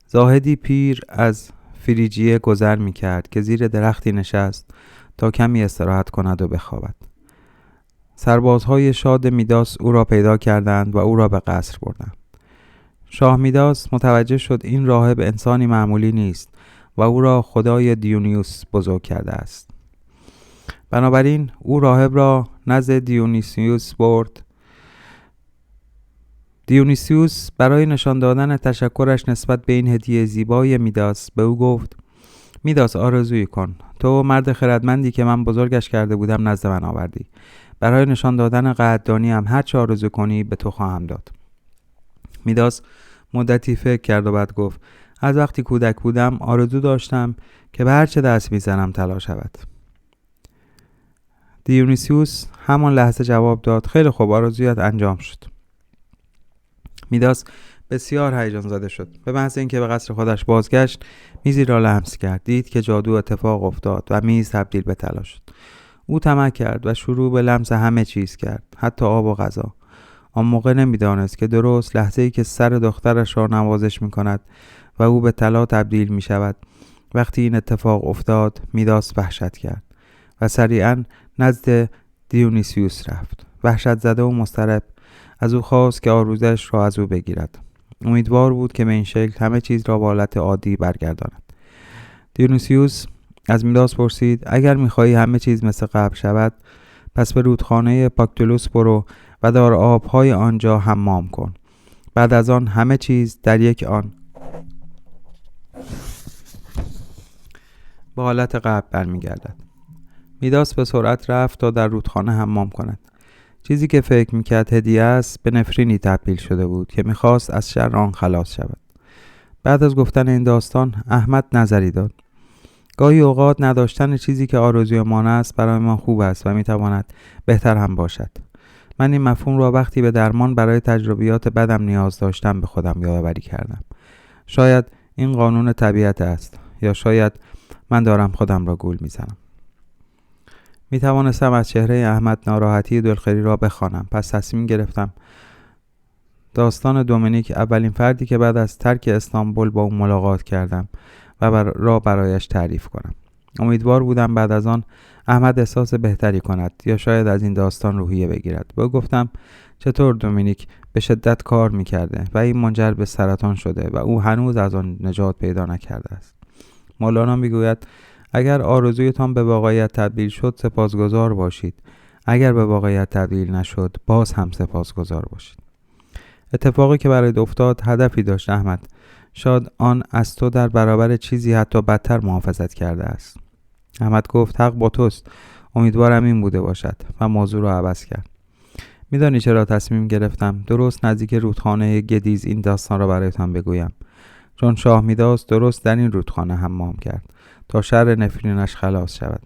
زاهدی پیر از فریجیه گذر می کرد که زیر درختی نشست تا کمی استراحت کند و بخوابد. سربازهای شاد میداس او را پیدا کردند و او را به قصر بردند. شاه میداس متوجه شد این راهب انسانی معمولی نیست و او را خدای دیونیوس بزرگ کرده است. بنابراین او راهب را نزد دیونیسیوس برد. دیونیسیوس برای نشان دادن تشکرش نسبت به این هدیه زیبای میداس به او گفت: میداس، آرزویی کن. تو مرد خردمندی که من بزرگش کرده بودم نزد من آوردی. برای نشان دادن قدردانی هم هر چه آرزو کنی به تو خواهم داد. میداس مدتی فکر کرد و بعد گفت: از وقتی کودک بودم آرزو داشتم که به هر چه دست میزنم طلا شود. دیونیسیوس همان لحظه جواب داد: خیلی خوب، آرزویت انجام شد. میداس بسیار هیجان زده شد. به محض اینکه به قصر خودش بازگشت، میزی را لمس کرد. دید که جادو اتفاق افتاد و میز تبدیل به طلا شد. او طمع کرد و شروع به لمس همه چیز کرد، حتی آب و غذا. آن موقع نمیدانست که درست لحظه‌ای که سر دخترش را نوازش میکند و او به طلا تبدیل میشود. وقتی این اتفاق افتاد، میداس وحشت کرد و سریعاً نزد دیونیسیوس رفت. وحشت زده و مضطرب از او خواست که آرزویش را از او بگیرد. امیدوار بود که به این شکل همه چیز را به حالت عادی برگرداند. دیونیسیوس از میداس پرسید: اگر می‌خواهی همه چیز مثل قبل شود، پس به رودخانه پاکتولوس برو و در آب‌های آنجا حمام کن. بعد از آن همه چیز در یک آن به حالت قبل برمیگردد. میداس به سرعت رفت تا در رودخانه حمام کند. چیزی که فکر میکرد هدیه است به نفرینی تبدیل شده بود که میخواست از شر آن خلاص شود. بعد از گفتن این داستان، احمد نظری داد: گاهی اوقات نداشتن چیزی که آرزوی ما است برای ما خوب است و میتواند بهتر هم باشد. من این مفهوم را وقتی به درمان برای تجربیات بدم نیاز داشتم به خودم یادآوری کردم. شاید این قانون طبیعت است، یا شاید من دارم خودم را گول میزنم. می توانستم از چهره احمد ناراحتی دلخوری را بخوانم. پس تصمیم گرفتم داستان دومینیک، اولین فردی که بعد از ترک استانبول با او ملاقات کردم و برایش تعریف کنم. امیدوار بودم بعد از آن احمد احساس بهتری کند یا شاید از این داستان روحیه بگیرد. به او گفتم چطور دومینیک به شدت کار میکرده و این منجر به سرطان شده و او هنوز از آن نجات پیدا نکرده است. مولانا میگوید اگر آرزویتان به واقعیت تبدیل شد سپاسگزار باشید، اگر به واقعیت تبدیل نشد باز هم سپاسگزار باشید. اتفاقی که برایت افتاد هدفی داشت احمد. شاید آن از تو در برابر چیزی حتی بدتر محافظت کرده است. احمد گفت حق با توست، امیدوارم این بوده باشد، و موضوع را عوض کرد. میدانی چرا تصمیم گرفتم درست نزدیک رودخانه گدیز این داستان را برایتان بگویم؟ چون شاه میداس درست در این رودخانه حمام کرد تا شر نفرینش خلاص شود.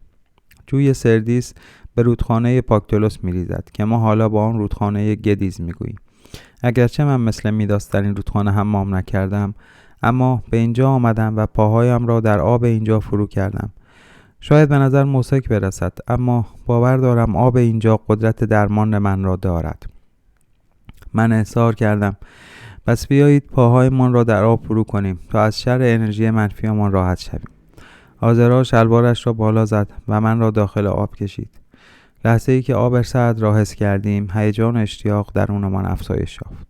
جوی سردیس به رودخانه پاکتولوس میریزد که ما حالا با آن رودخانه گدیز میگوییم. اگرچه من مثل میداس در این رودخانه حمام نکردم، اما به اینجا آمدم و پاهایم را در آب اینجا فرو کردم. شاید به نظر موسک برسد، اما باور دارم آب اینجا قدرت درمان من را دارد. من اصرار کردم پس بیایید پاهایمان را در آب فرو کنیم تا از شر انرژی منفیمان راحت شویم. آذرا شلوارش را بالا زد و من را داخل آب کشید. لحظه ای که آب سرد را حس کردیم، هیجان و اشتیاق درونمان افزایش یافت.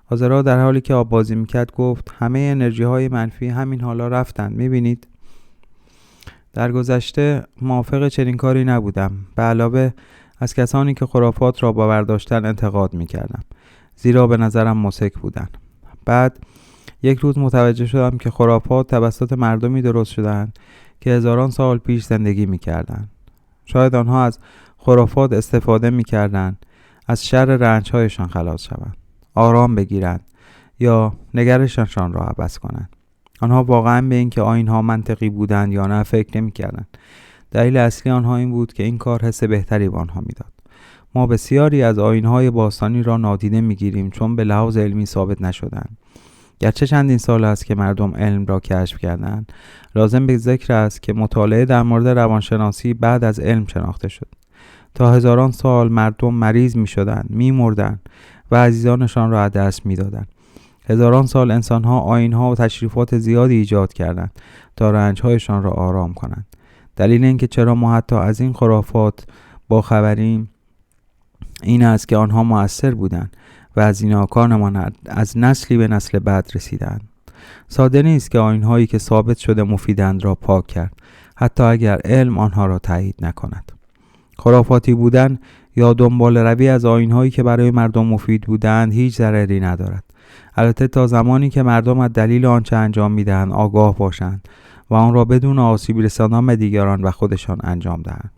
آذرا در حالی که آب بازی میکرد گفت همه انرژی های منفی همین حالا رفتند. میبینید؟ در گذشته موافق چنین کاری نبودم. به علاوه از کسانی که خرافات را باور داشتند انتقاد میکردم، زیرا به نظرم مسک بودند. بعد یک روز متوجه شدم که خرافات توسط مردمی درست شدند که هزاران سال پیش زندگی میکردند. شاید آنها از خرافات استفاده میکردند از شر رنجهایشان خلاص شوند، آرام بگیرند یا نگرششان را عوض کنند. آنها واقعا به اینکه آیین‌ها منطقی بودند یا نه فکر نمی‌کردند. دلیل اصلی آنها این بود که این کار حس بهتری به آنها میداد. ما بسیاری از آیین‌های باستانی را نادیده می‌گیریم چون به لحاظ علمی ثابت نشدند. گرچه چندین سال است که مردم علم را کشف کردند، لازم به ذکر است که مطالعه در مورد روانشناسی بعد از علم شناخته شد. تا هزاران سال مردم مریض می‌شدند، می‌مردند و عزیزانشان را از دست می‌دادند. هزاران سال انسان‌ها آیین‌ها و تشریفات زیادی ایجاد کردند تا رنج‌هایشان را آرام کنند. دلیل اینکه چرا ما حتی از این خرافات باخبریم این است که آنها مؤثر بودند و از ایناکانمان از نسلی به نسل بعد رسیدند. ساده نیست که آیین‌هایی که ثابت شده مفیدند را پاک کرد، حتی اگر علم آنها را تایید نکند. خرافاتی بودن یا دنبال روی از آیین‌هایی که برای مردم مفید بودند هیچ ضرری ندارد. البته تا زمانی که مردم از دلیل آنچه انجام میدهند آگاه باشند و آن را بدون آسیب رساندن به دیگران و خودشان انجام دهند.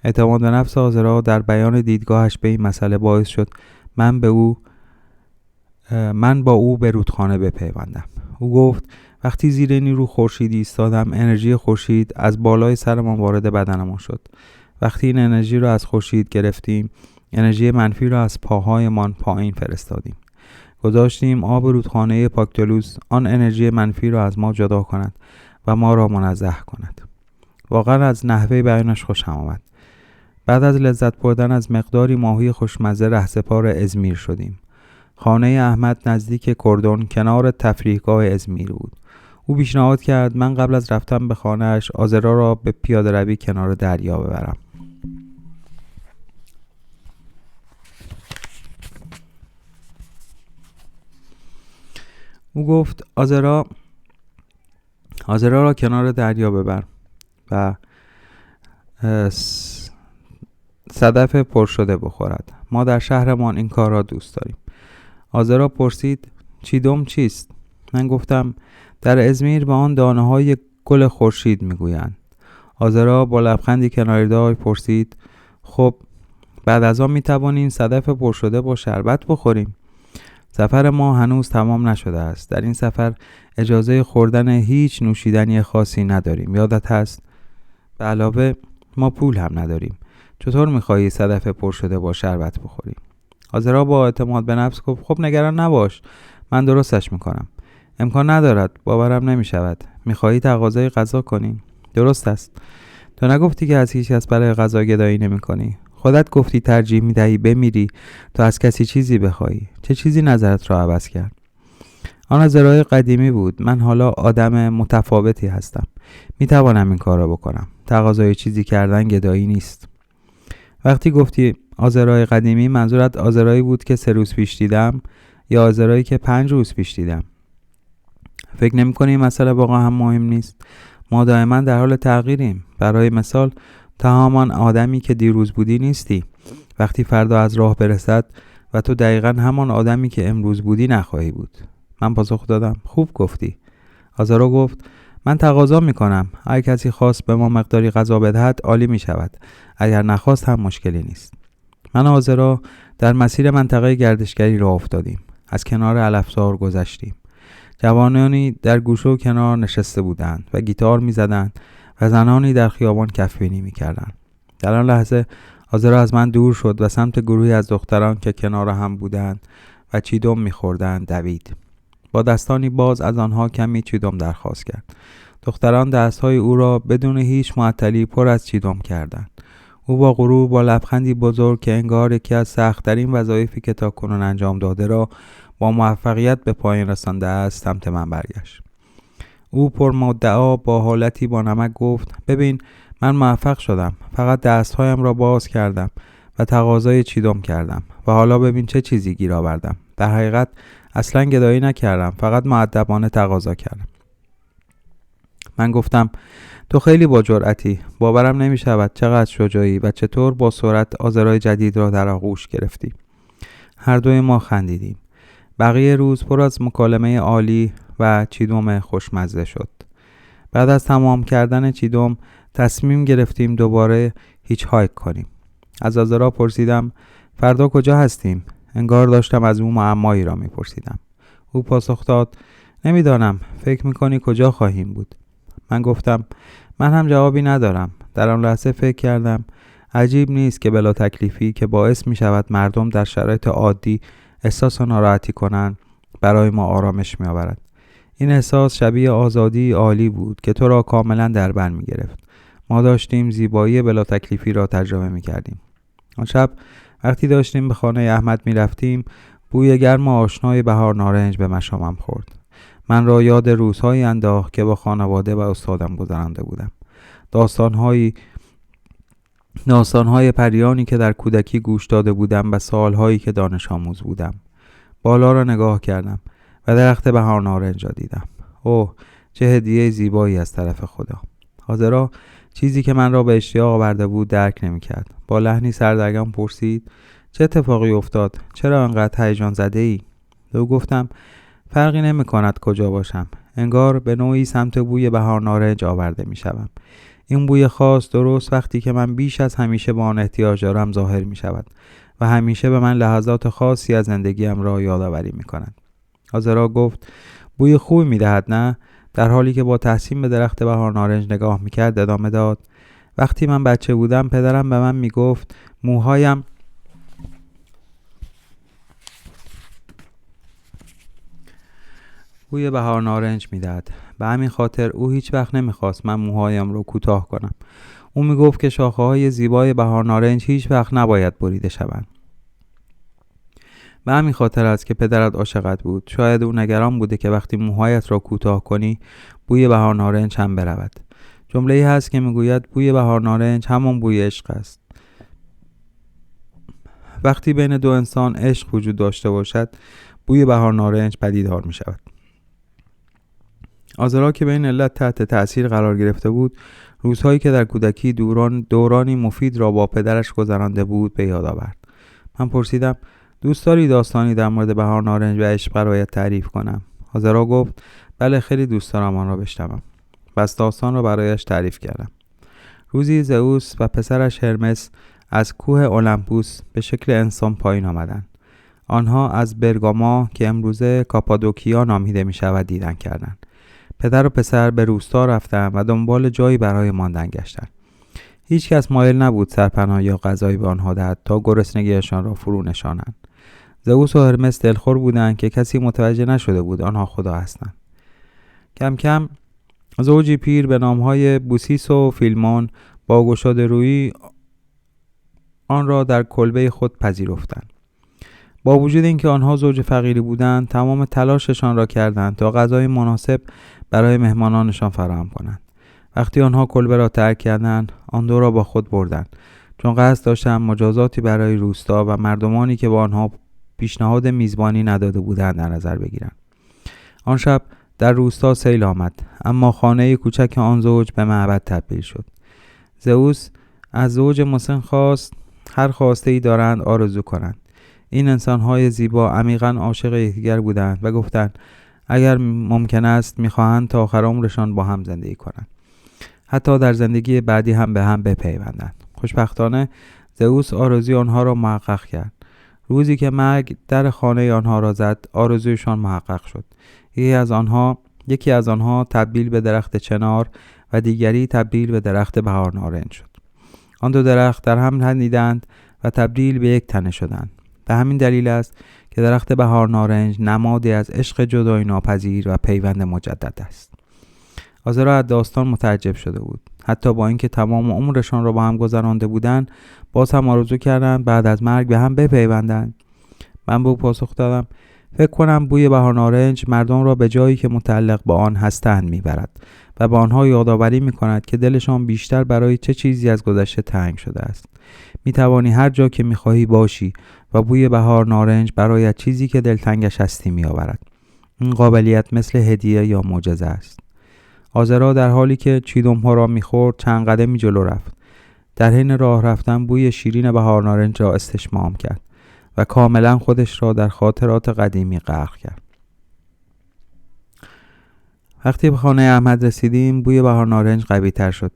اعتماد به نفس آذرا در بیان دیدگاهش به این مسئله باعث شد من با او به رودخانه بپیوندم. او گفت وقتی زیر نیرو خورشیدی ایستادم، انرژی خورشید از بالای سرمان وارد بدنمان شد. وقتی این انرژی را از خورشید گرفتیم، انرژی منفی را از پاهایمان پایین فرستادیم. گذاشتیم آب رودخانه پاکتولوس آن انرژی منفی را از ما جدا کند و ما را منزه کند. واقعا از نحوه بیانش خوشم آمد. بعد از لذت بردن از مقداری ماهی خوشمزه رهسپار ازمیر شدیم. خانه احمد نزدیک کردون کنار تفریحگاه ازمیر بود. او پیشنهاد کرد من قبل از رفتن به خانه‌اش آذرا را به پیاده روی کنار دریا ببرم. او گفت آذرا را کنار دریا ببر و صدف پر شده بخورد. ما در شهرمان این کار را دوست داریم. آذرا پرسید چیدم چیست؟ من گفتم در ازمیر به آن دانه های گل خورشید میگویند. آذرا با لبخندی کناریدار پرسید خب بعد از آن میتوانیم صدف پر شده با شربت بخوریم؟ سفر ما هنوز تمام نشده است. در این سفر اجازه خوردن هیچ نوشیدنی خاصی نداریم. یادت هست؟ به علاوه ما پول هم نداریم، چطور میخوایی صدف پر شده با شربت بخوری؟ آزرا با اعتماد به نفس گفت خب نگران نباش، من درستش میکنم. امکان ندارد، باورم نمیشود. میخواهی تقاضای غذا کنی؟ درست است. تو نگفتی که از هیچ کس برای غذا گدایی نمیکنی؟ خودت گفتی ترجیح میدهی بمیری تا از کسی چیزی بخوایی. چه چیزی نظرت را عوض کرد؟ آن از ارائه قدیمی بود. من حالا آدم متفاوتی هستم. میتوانم این کار را بکنم. تقاضای چیزی کردن گدایی نیست. وقتی گفتی آزرای قدیمی، منظورت آزرایی بود که 3 روز پیش دیدم یا آزرایی که 5 روز پیش دیدم؟ فکر نمی کنی مسئله واقعا هم مهم نیست؟ ما دائما در حال تغییریم. برای مثال، تا همان آدمی که دیروز بودی نیستی. وقتی فردا از راه برسد و تو دقیقا همان آدمی که امروز بودی نخواهی بود. من پاسخ دادم خوب گفتی. آزارا گفت من تقاضا میکنم. اگر کسی خواست به ما مقداری غذا بدهد عالی می شود. اگر نخواست هم مشکلی نیست. من و آزارا در مسیر منطقه گردشگری راه افتادیم. از کنار علفزار گذشتیم. جوانانی در گوشه و کنار نشسته بودند و گیتار می زدند و زنانی در خیابان کفبینی می کردند. در آن لحظه آزارا از من دور شد و سمت گروهی از دختران که کنار هم بودند و چیدم می خوردند دوید. با دستانی باز از آنها کمی چیدم درخواست کرد. دختران دستهای او را بدون هیچ معطلی پر از چیدم کردند. او با غرور با لبخندی بزرگ که انگار یکی از سخت‌ترین وظایفی که تاکنون انجام داده را با موفقیت به پایان رسانده است سمت من برگشت. او پرمدعا با حالتی با نمک گفت ببین من موفق شدم. فقط دستهایم را باز کردم و تقاضای چیدم کردم و حالا ببین چه چیزی گیر آوردم. در حقیقت اصلا گدایی نکردم، فقط مؤدبانه تقاضا کردم. من گفتم تو خیلی با جرأتی. باورم نمی شود چقدر شجاعی و چطور با سرعت آزرای جدید را در آغوش گرفتی. هر دوی ما خندیدیم. بقیه روز پر از مکالمه عالی و چیدم خوشمزه شد. بعد از تمام کردن چیدم تصمیم گرفتیم دوباره هیچ هایک کنیم. از آزرا پرسیدم فردا کجا هستیم؟ انگار داشتم از او معمایی را میپرسیدم. او پاسخ داد نمیدانم. فکر میکنی کجا خواهیم بود؟ من گفتم من هم جوابی ندارم. در آن لحظه فکر کردم عجیب نیست که بلا تکلیفی که باعث می شود مردم در شرایط عادی احساس ناراحتی کنند برای ما آرامش می آورد. این احساس شبیه آزادی عالی بود که تو را کاملا در بر می گرفت. ما داشتیم زیبایی بلا تکلیفی را تجربه می کردیم. آن شب وقتی داشتیم به خانه احمد می رفتیم بوی گرم و آشنای بهار نارنج به مشامم خورد. من را یاد روزهایی انداخت که با خانواده و استادم گذرانده بودم. داستانهای پریانی که در کودکی گوش داده بودم و سالهایی که دانش آموز بودم. بالا را نگاه کردم و درخت بهار نارنج را دیدم. اوه چه هدیه زیبایی از طرف خدا. آزرا چیزی که من را به اشتیاق آورده بود درک نمی‌کرد. با لحنی سردرگم پرسید چه اتفاقی افتاد؟ چرا انقدر هیجان زده ای؟ و گفتم فرقی نمی‌کند کجا باشم. انگار به نوعی سمت بوی بهار نارنج آورده می‌شوم. این بوی خاص درست وقتی که من بیش از همیشه با آن احتیاج دارم ظاهر می‌شود و همیشه به من لحظات خاصی از زندگیم را یادآوری می‌کند. آزرا گفت بوی خوبی می‌دهد نه؟ در حالی که با تحسین به درخت بهار نارنج نگاه می‌کرد ادامه داد وقتی من بچه بودم پدرم به من میگفت موهایم بوی بهار نارنج میداد. به همین خاطر او هیچ وقت نمیخواست من موهایم رو کوتاه کنم. او میگفت که شاخه‌های زیبای بهار نارنج هیچ وقت نباید بریده شوند. به همین خاطر است که پدرت عاشقت بود. شاید او نگران بوده که وقتی موهایت را کوتاه کنی بوی بهار نارنج هم برود. جمله‌ای هست که میگوید بوی بهار نارنج همان بوی عشق است. وقتی بین دو انسان عشق وجود داشته باشد بوی بهار نارنج پدیدار می شود. آزرا که به این علت تحت تأثیر قرار گرفته بود روزهایی که در کودکی دورانی مفید را با پدرش گذرانده بود به یاد آورد. من پرسیدم دوست داری داستانی در مورد بهار نارنج و عشق برایت تعریف کنم؟ آزرا گفت بله خیلی دوست دارم آن را بشنوم. پس داستان را برایش تعریف کردم. روزی زئوس و پسرش هرمس از کوه اولمپوس به شکل انسان پایین آمدند. آنها از برگاما که امروزه کاپادوکیا نامیده می شود دیدن کردند. پدر و پسر به روستا رفتند و دنبال جایی برای ماندن گشتند. هیچ کس مایل نبود سرپناه یا غذایی به آنها دهد تا گرسنگیشان را فرو نشانند. زئوس و هرمس دلخور بودند که کسی متوجه نشده بود آنها خدا هستند. کم کم زوجی پیر به نامهای بوسیس و فیلمون با گشاده رویی آن را در کلبه خود پذیرفتند. با وجود اینکه آنها زوج فقیری بودند، تمام تلاششان را کردند تا غذای مناسب برای مهمانانشان فراهم کنند. وقتی آنها کلبه را ترک کردند، آن دو را با خود بردند، چون قصد داشتند مجازاتی برای روستا و مردمانی که با آنها پیشنهاد میزبانی نداده بودند در نظر بگیرند. آن شب در روستا سیل آمد، اما خانه کوچک آن زوج به معبد تبدیل شد. زئوس از زوج مسن خواست هر خواسته ای دارند آرزو کنند. این انسان‌های زیبا عمیقاً عاشق یکدیگر بودند و گفتند اگر ممکن است می‌خواهند تا آخر عمرشان با هم زندگی کنند. حتی در زندگی بعدی هم به هم بپیوندند. خوشبختانه زئوس آرزوی آنها را محقق کرد. روزی که مرگ در خانه آنها را زد، آرزویشان محقق شد. یکی از آنها تبدیل به درخت چنار و دیگری تبدیل به درخت بهار نارنج شد. آن دو درخت در هم تنیدند و تبدیل به یک تنه شدند. به همین دلیل است که درخت بهار نارنج نمادی از عشق جدایی ناپذیر و پیوند مجدد است. آزرا از داستان متعجب شده بود. حتی با اینکه تمام عمرشان را با هم گذرانده بودند، باز هم آرزو کردند بعد از مرگ به هم بپیوندند. من به او پاسخ دادم فکر کنم بوی بهار نارنج مردم را به جایی که متعلق به آن هستند میبرد و به آنها یادآوری میکند که دلشان بیشتر برای چه چیزی از گذشته تنگ شده است. میتوانی هر جا که میخواهی باشی و بوی بهار نارنج برایت چیزی که دلتنگش هستی میآورد. این قابلیت مثل هدیه یا معجزه است. آزرا در حالی که چیدم‌ها را میخورد چند قدمی جلو رفت. در حین راه رفتن بوی شیرین بهار نارنج را استشمام کرد و کاملا خودش را در خاطرات قدیمی غرق کرد. وقتی به خانه احمد رسیدیم بوی بهار نارنج قوی تر شد.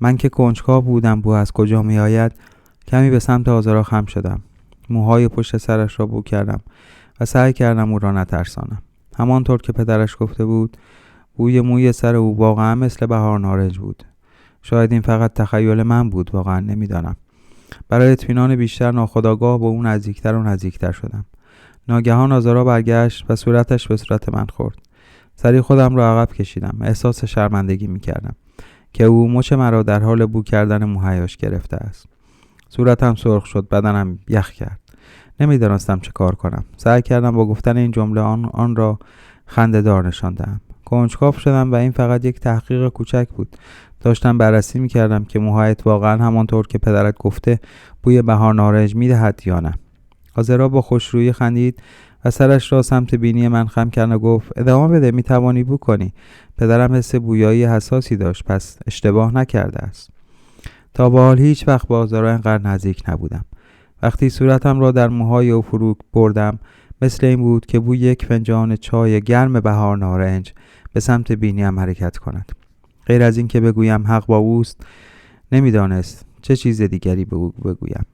من که کنجکاو بودم بو از کجا می آید کمی به سمت آزرا خم شدم. موهای پشت سرش را بو کردم و سعی کردم او را نترسانم. همانطور که پدرش گفته بود بوی موی سر او واقعا مثل بهار نارنج بود. شاید این فقط تخیل من بود، واقعا نمیدانم. برای اطمینان بیشتر ناخودآگاه به او نزدیکتر و نزدیکتر شدم. ناگهان آزرا برگشت و صورتش به صورت من خورد. سریع خودم را عقب کشیدم. احساس شرمندگی می‌کردم که او مچ مرا در حال بو کردن موهایش گرفته است. صورتم سرخ شد، بدنم یخ کرد. نمی‌دانستم چه کار کنم. سعی کردم با گفتن این جمله آن را خنده‌دار نشان دهم. کنجکاو شدم و این فقط یک تحقیق کوچک بود. داشتم بررسی می‌کردم که موهایت واقعا همانطور که پدرت گفته بوی بهار نارنج می‌دهد یا نه. آزرا با خوشرویی خندید و سرش را سمت بینی من خم کرد و گفت ادامه بده، می‌توانی بو کنی. پدرم حس بویایی حساسی داشت، پس اشتباه نکرده است. تا به حال هیچ وقت با آزرا اینقدر نزدیک نبودم. وقتی صورتم را در موهای او فرو بردم مثل این بود که بوی یک فنجان چای گرم بهار نارنج به سمت بینیم حرکت کند. غیر از این که بگویم حق با اوست، نمیدانست چه چیز دیگری به او بگویم.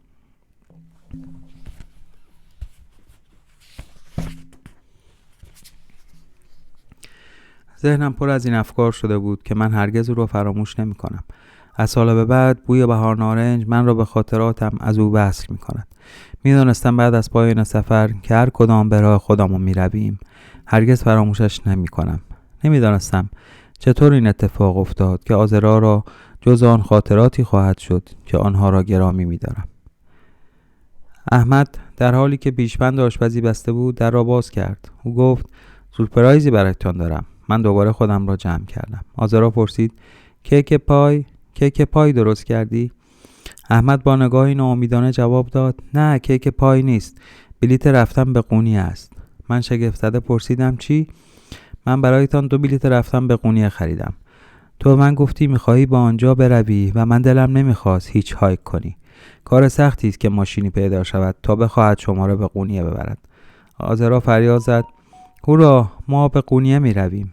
ذهنم پر از این افکار شده بود که من هرگز او را فراموش نمی کنم. از سال به بعد بوی بهار نارنج من را به خاطراتم از او وصل می کند. می دانستم بعد از پایان سفر که هر کدام به راه خودمو می رویم هرگز فراموشش نمی کنم. نمی دانستم چطور این اتفاق افتاد که آزرا را جز آن خاطراتی خواهد شد که آنها را گرامی می دارم. احمد در حالی که پیشبند آشپزی بسته بود در را باز کرد. او گفت سورپرایزی برایتان دارم. من دوباره خودم را جمع کردم. آزرا پرسید کیک پای درست کردی؟ احمد با نگاهی ناامیدانه جواب داد نه، کیک پای نیست، بلیت رفتن به قونیه است. من شگفت زده پرسیدم چی؟ من برایتان 2 بلیت رفتن به قونیه خریدم. تو من گفتی میخواهی با آنجا بروی و من دلم نمیخواست هیچ هایک کنی. کار سختی است که ماشینی پیدا شود تا بخواهد شما را به قونیه ببرد. آزرا فریاد زد هورا، ما به قونیه میرویم.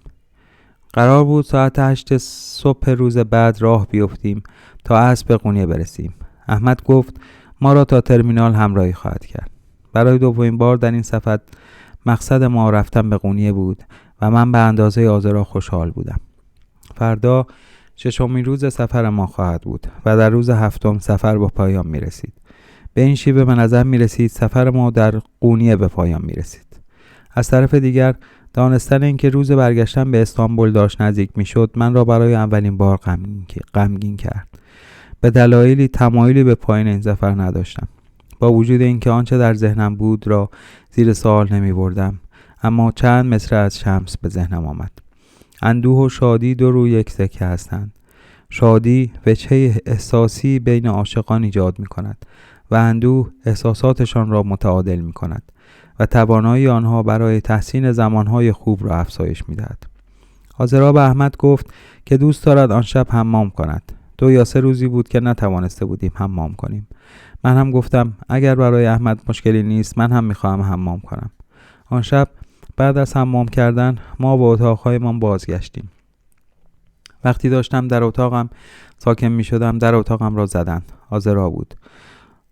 قرار بود ساعت 8 صبح روز بعد راه بیفتیم تا عصر به قونیه برسیم. احمد گفت ما را تا ترمینال همراهی خواهد کرد. برای دومین بار در این سفر مقصد ما رفتن به قونیه بود و من به اندازه آزرا خوشحال بودم. فردا 6مین روز سفر ما خواهد بود و در روز 7 سفر به پایان می رسید. به این شیوه به نظر می رسید سفر ما در قونیه به پایان می رسید. از طرف دیگر دانستن اینکه روز برگشتن به استانبول داشت نزدیک می شد من را برای اولین بار غمگین کرد. به دلایلی تمایلی به پایان این سفر نداشتم. با وجود اینکه آنچه در ذهنم بود را زیر سوال نمی بردم، اما چند مصرع از شمس به ذهنم آمد. اندوه و شادی دو روی یک سکه هستند. شادی وجهه احساسی بین عاشقان ایجاد می کند و اندوه احساساتشان را متعادل می کند و توانایی آنها برای تحسین زمانهای خوب را افزایش می دهد. آذرا به احمد گفت که دوست دارد آن شب حمام کند. 2 یا 3 روزی بود که نتوانسته بودیم حمام کنیم. من هم گفتم اگر برای احمد مشکلی نیست من هم میخواهم حمام کنم. آن شب بعد از حمام کردن ما به اتاقهایمان بازگشتیم. وقتی داشتم در اتاقم ساکن می شدم در اتاقم را زدند. آذرا بود.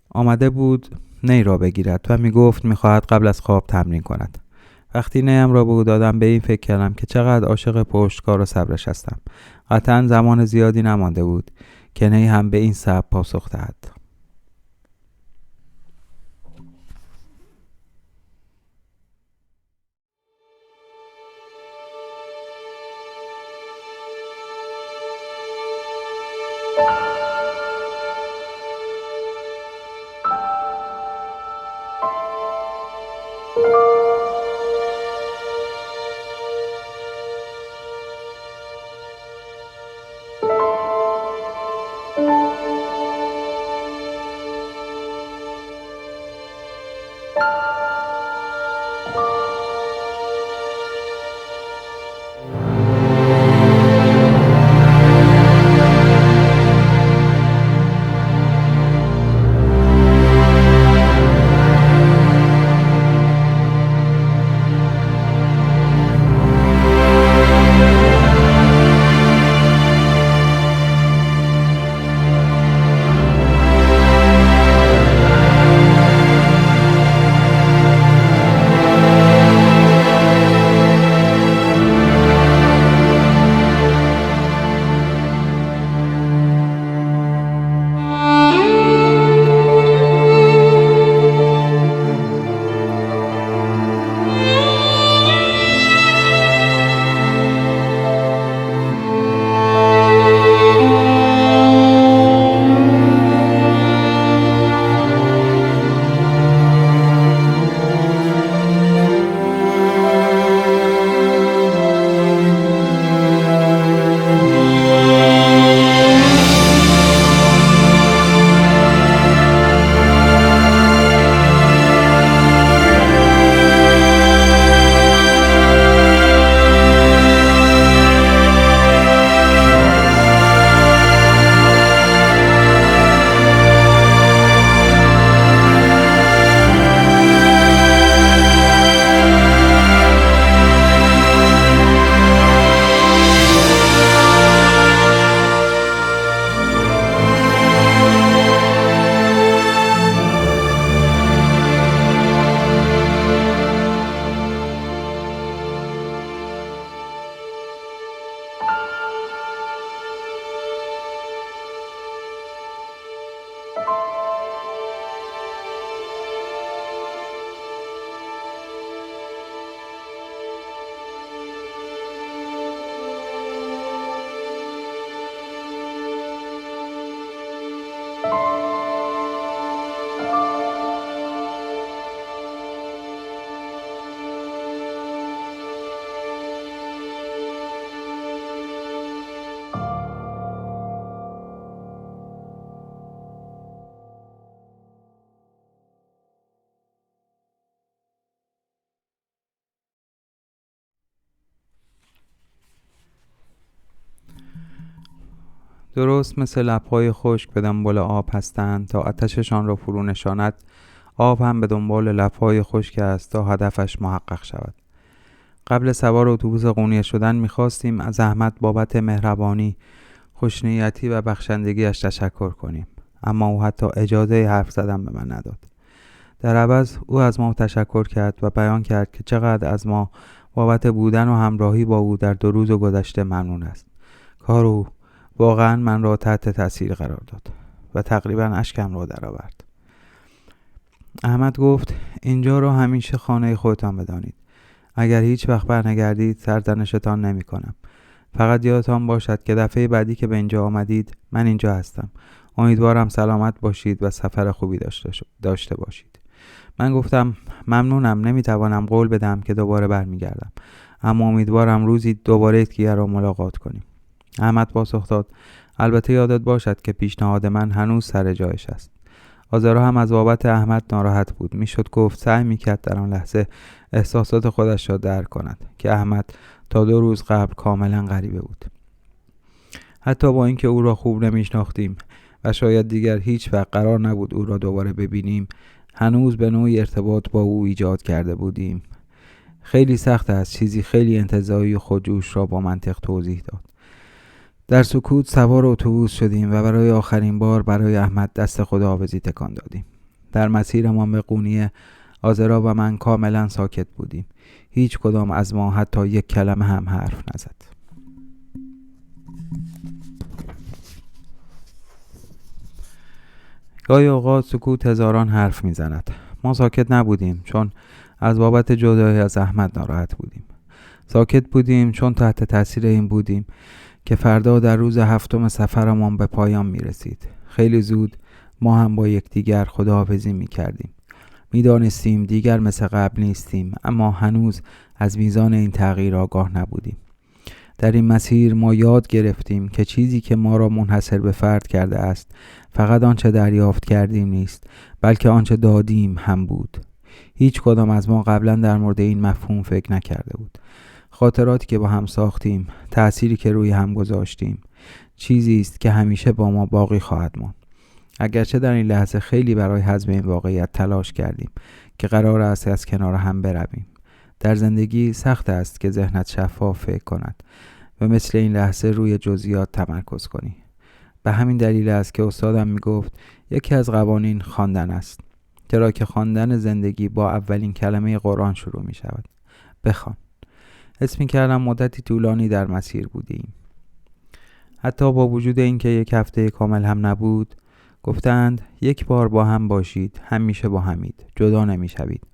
آمده بود نی را بگیرد و می گفت می خواهد قبل از خواب تمرین کند. وقتی نیم را به او دادم به این فکر کردم که چقدر عاشق پشتکار و صبرش هستم. قطعا زمان زیادی نمانده بود که نی هم به این صبر پاسخ دهد. درست مثل لب‌های خشک به دنبال آب هستند تا آتششان را فرو نشاند، آب هم به دنبال لب‌های خشک است تا هدفش محقق شود. قبل سوار اتوبوس قونیه شدن می‌خواستیم از احمد بابت مهربانی، خوشنیتی و بخشندگیش تشکر کنیم، اما او حتی اجازه حرف زدن به من نداد. در عوض او از ما تشکر کرد و بیان کرد که چقدر از ما بابت بودن و همراهی با او در 2 روز گذشته ممنون است. کار او واقعا من را تحت تاثیر قرار داد و تقریبا اشکم را درآورد. احمد گفت اینجا رو همیشه خانه خودتان بدانید. اگر هیچ وقت برنگردید سرزنشتان نمی کنم. فقط یادتان باشد که دفعه بعدی که به اینجا آمدید من اینجا هستم. امیدوارم سلامت باشید و سفر خوبی داشته باشید. من گفتم ممنونم، نمیتوانم قول بدم که دوباره برمیگردم، اما امیدوارم روزی دوباره یکدیگر را ملاقات کنیم. احمد پاسخ داد البته یادت باشد که پیشنهاد من هنوز سر جایش است. آزرا هم از بابت احمد ناراحت بود. میشد گفت سعی میکرد در آن لحظه احساسات خودش را درک کند که احمد تا 2 روز قبل کاملا غریبه بود. حتی با اینکه او را خوب نمیشناختیم و شاید دیگر هیچ وقت قرار نبود او را دوباره ببینیم، هنوز به نوعی ارتباط با او ایجاد کرده بودیم. خیلی سخت است چیزی خیلی انتزاعی و خودجوش را با منطق توضیح داد. در سکوت سوار اتوبوس شدیم و برای آخرین بار برای احمد دست خداحافظی تکان دادیم. در مسیرمان به قونیه آزرا و من کاملا ساکت بودیم. هیچ کدام از ما حتی یک کلمه هم حرف نزد. گاهی اوقات سکوت هزاران حرف میزند. ما ساکت نبودیم چون از بابت جدایی از احمد ناراحت بودیم. ساکت بودیم چون تحت تاثیر این بودیم که فردا در روز 7 سفرمان به پایان می رسید. خیلی زود ما هم با یکدیگر خداحافظی می کردیم. می دانستیم دیگر مثل قبل نیستیم، اما هنوز از میزان این تغییر آگاه نبودیم. در این مسیر ما یاد گرفتیم که چیزی که ما را منحصر به فرد کرده است فقط آنچه دریافت کردیم نیست، بلکه آنچه دادیم هم بود. هیچ کدام از ما قبلا در مورد این مفهوم فکر نکرده بود. خاطراتی که با هم ساختیم، تأثیری که روی هم گذاشتیم، چیزی است که همیشه با ما باقی خواهد ماند. اگرچه در این لحظه خیلی برای هضم این واقعیت تلاش کردیم که قرار است از کنار هم برویم. در زندگی سخت است که ذهنت شفاف فکر کند و مثل این لحظه روی جزئیات تمرکز کنی. به همین دلیل است که استادم میگفت یکی از قوانین خواندن است، چرا که خواندن زندگی با اولین کلمه قرآن شروع می شود. بخوان. حس می‌کردم مدتی طولانی در مسیر بودیم. حتی با وجود اینکه 1 هفته کامل هم نبود، گفتند 1 بار با هم باشید، همیشه با همید، جدا نمی‌شوید.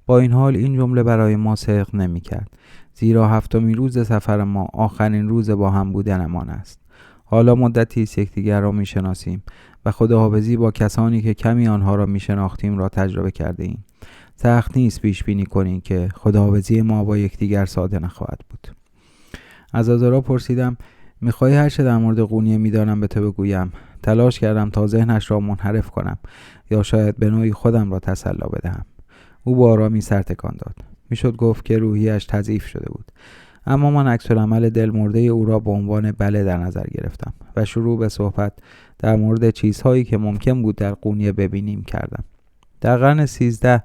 با این حال این جمله برای ما صدق نمی‌کرد، زیرا 7مین روز سفر ما آخرین روز با هم بودنمان است. حالا مدتی است یکدیگر را می‌شناسیم و خداحافظی با کسانی که کمی آنها را می‌شناختیم را تجربه کرده‌ایم. سخت نیست پیش بینی کنی که خداحافظی ما با یکدیگر ساده نخواهد بود. از آزرا پرسیدم میخوای هر چه در مورد قونیه میدانم به تو بگویم؟ تلاش کردم تا ذهنش را منحرف کنم یا شاید به نوعی خودم را تسلی بدهم. او با آرامی سر تکان داد. میشد گفت که روحیش تضعیف شده بود، اما من عکس‌العمل دلمرده او را به عنوان بله در نظر گرفتم و شروع به صحبت در مورد چیزهایی که ممکن بود در قونیه ببینیم کردم. در قرن 13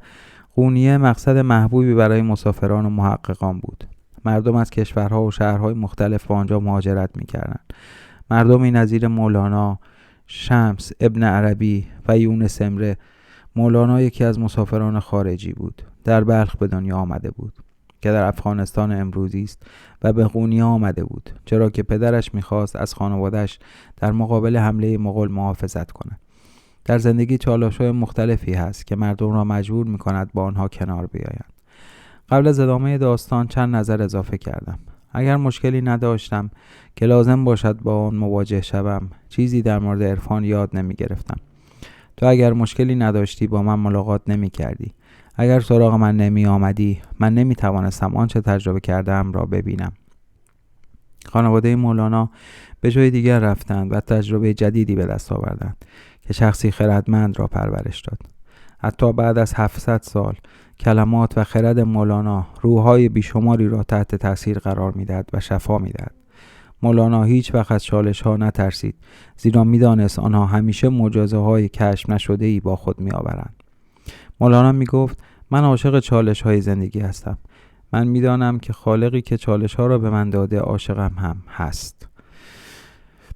قونیه مقصد محبوبی برای مسافران و محققان بود. مردم از کشورها و شهرهای مختلف به آنجا مهاجرت می‌کردند. مردمی نظیر مولانا، شمس، ابن عربی و یونس امره. مولانا یکی از مسافران خارجی بود. در بلخ به دنیا آمده بود که در افغانستان امروزی است و به قونیه آمده بود چرا که پدرش می‌خواست از خانواده‌اش در مقابل حمله مغول محافظت کند. در زندگی چالش‌های مختلفی هست که مردم را مجبور می‌کند با آنها کنار بیایند. قبل از ادامه داستان چند نظر اضافه کردم. اگر مشکلی نداشتم که لازم باشد با آن مواجه شوم، چیزی در مورد عرفان یاد نمی‌گرفتم. تو اگر مشکلی نداشتی با من ملاقات نمی‌کردی. اگر سراغ من نمی‌آمدی، من نمی‌توانستم آنچه تجربه کردم را ببینم. خانواده مولانا به جای دیگر رفتند و تجربه جدیدی به دست آوردند که شخصی خردمند را پرورش داد. حتی بعد از 700 سال کلمات و خرد مولانا روح‌های بیشماری را تحت تاثیر قرار می‌دهد و شفا می‌دهد. مولانا هیچ وقت از چالش‌ها نترسید، زیرا می‌دانست آنها همیشه معجزه‌های کشف نشده‌ای با خود می‌آورند. مولانا می‌گفت من عاشق چالش‌های زندگی هستم. من می‌دانم که خالقی که چالش‌ها را به من داده عاشقم هم هست.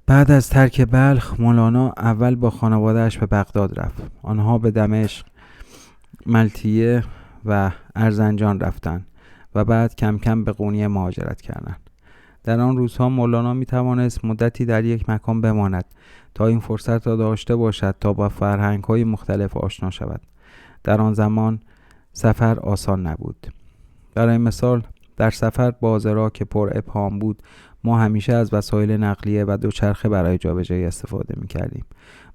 بعد از ترک بلخ، مولانا اول با خانواده‌اش به بغداد رفت. آنها به دمشق، ملتیه و ارزنجان رفتند و بعد کم کم به قونیه مهاجرت کردند. در آن روزها مولانا می توانست مدتی در یک مکان بماند تا این فرصت را داشته باشد تا با فرهنگ‌های مختلف آشنا شود. در آن زمان سفر آسان نبود. برای مثال در سفر با آذرا که پر ابهام بود، ما همیشه از وسایل نقلیه و دوچرخه برای جابجایی استفاده می‌کردیم.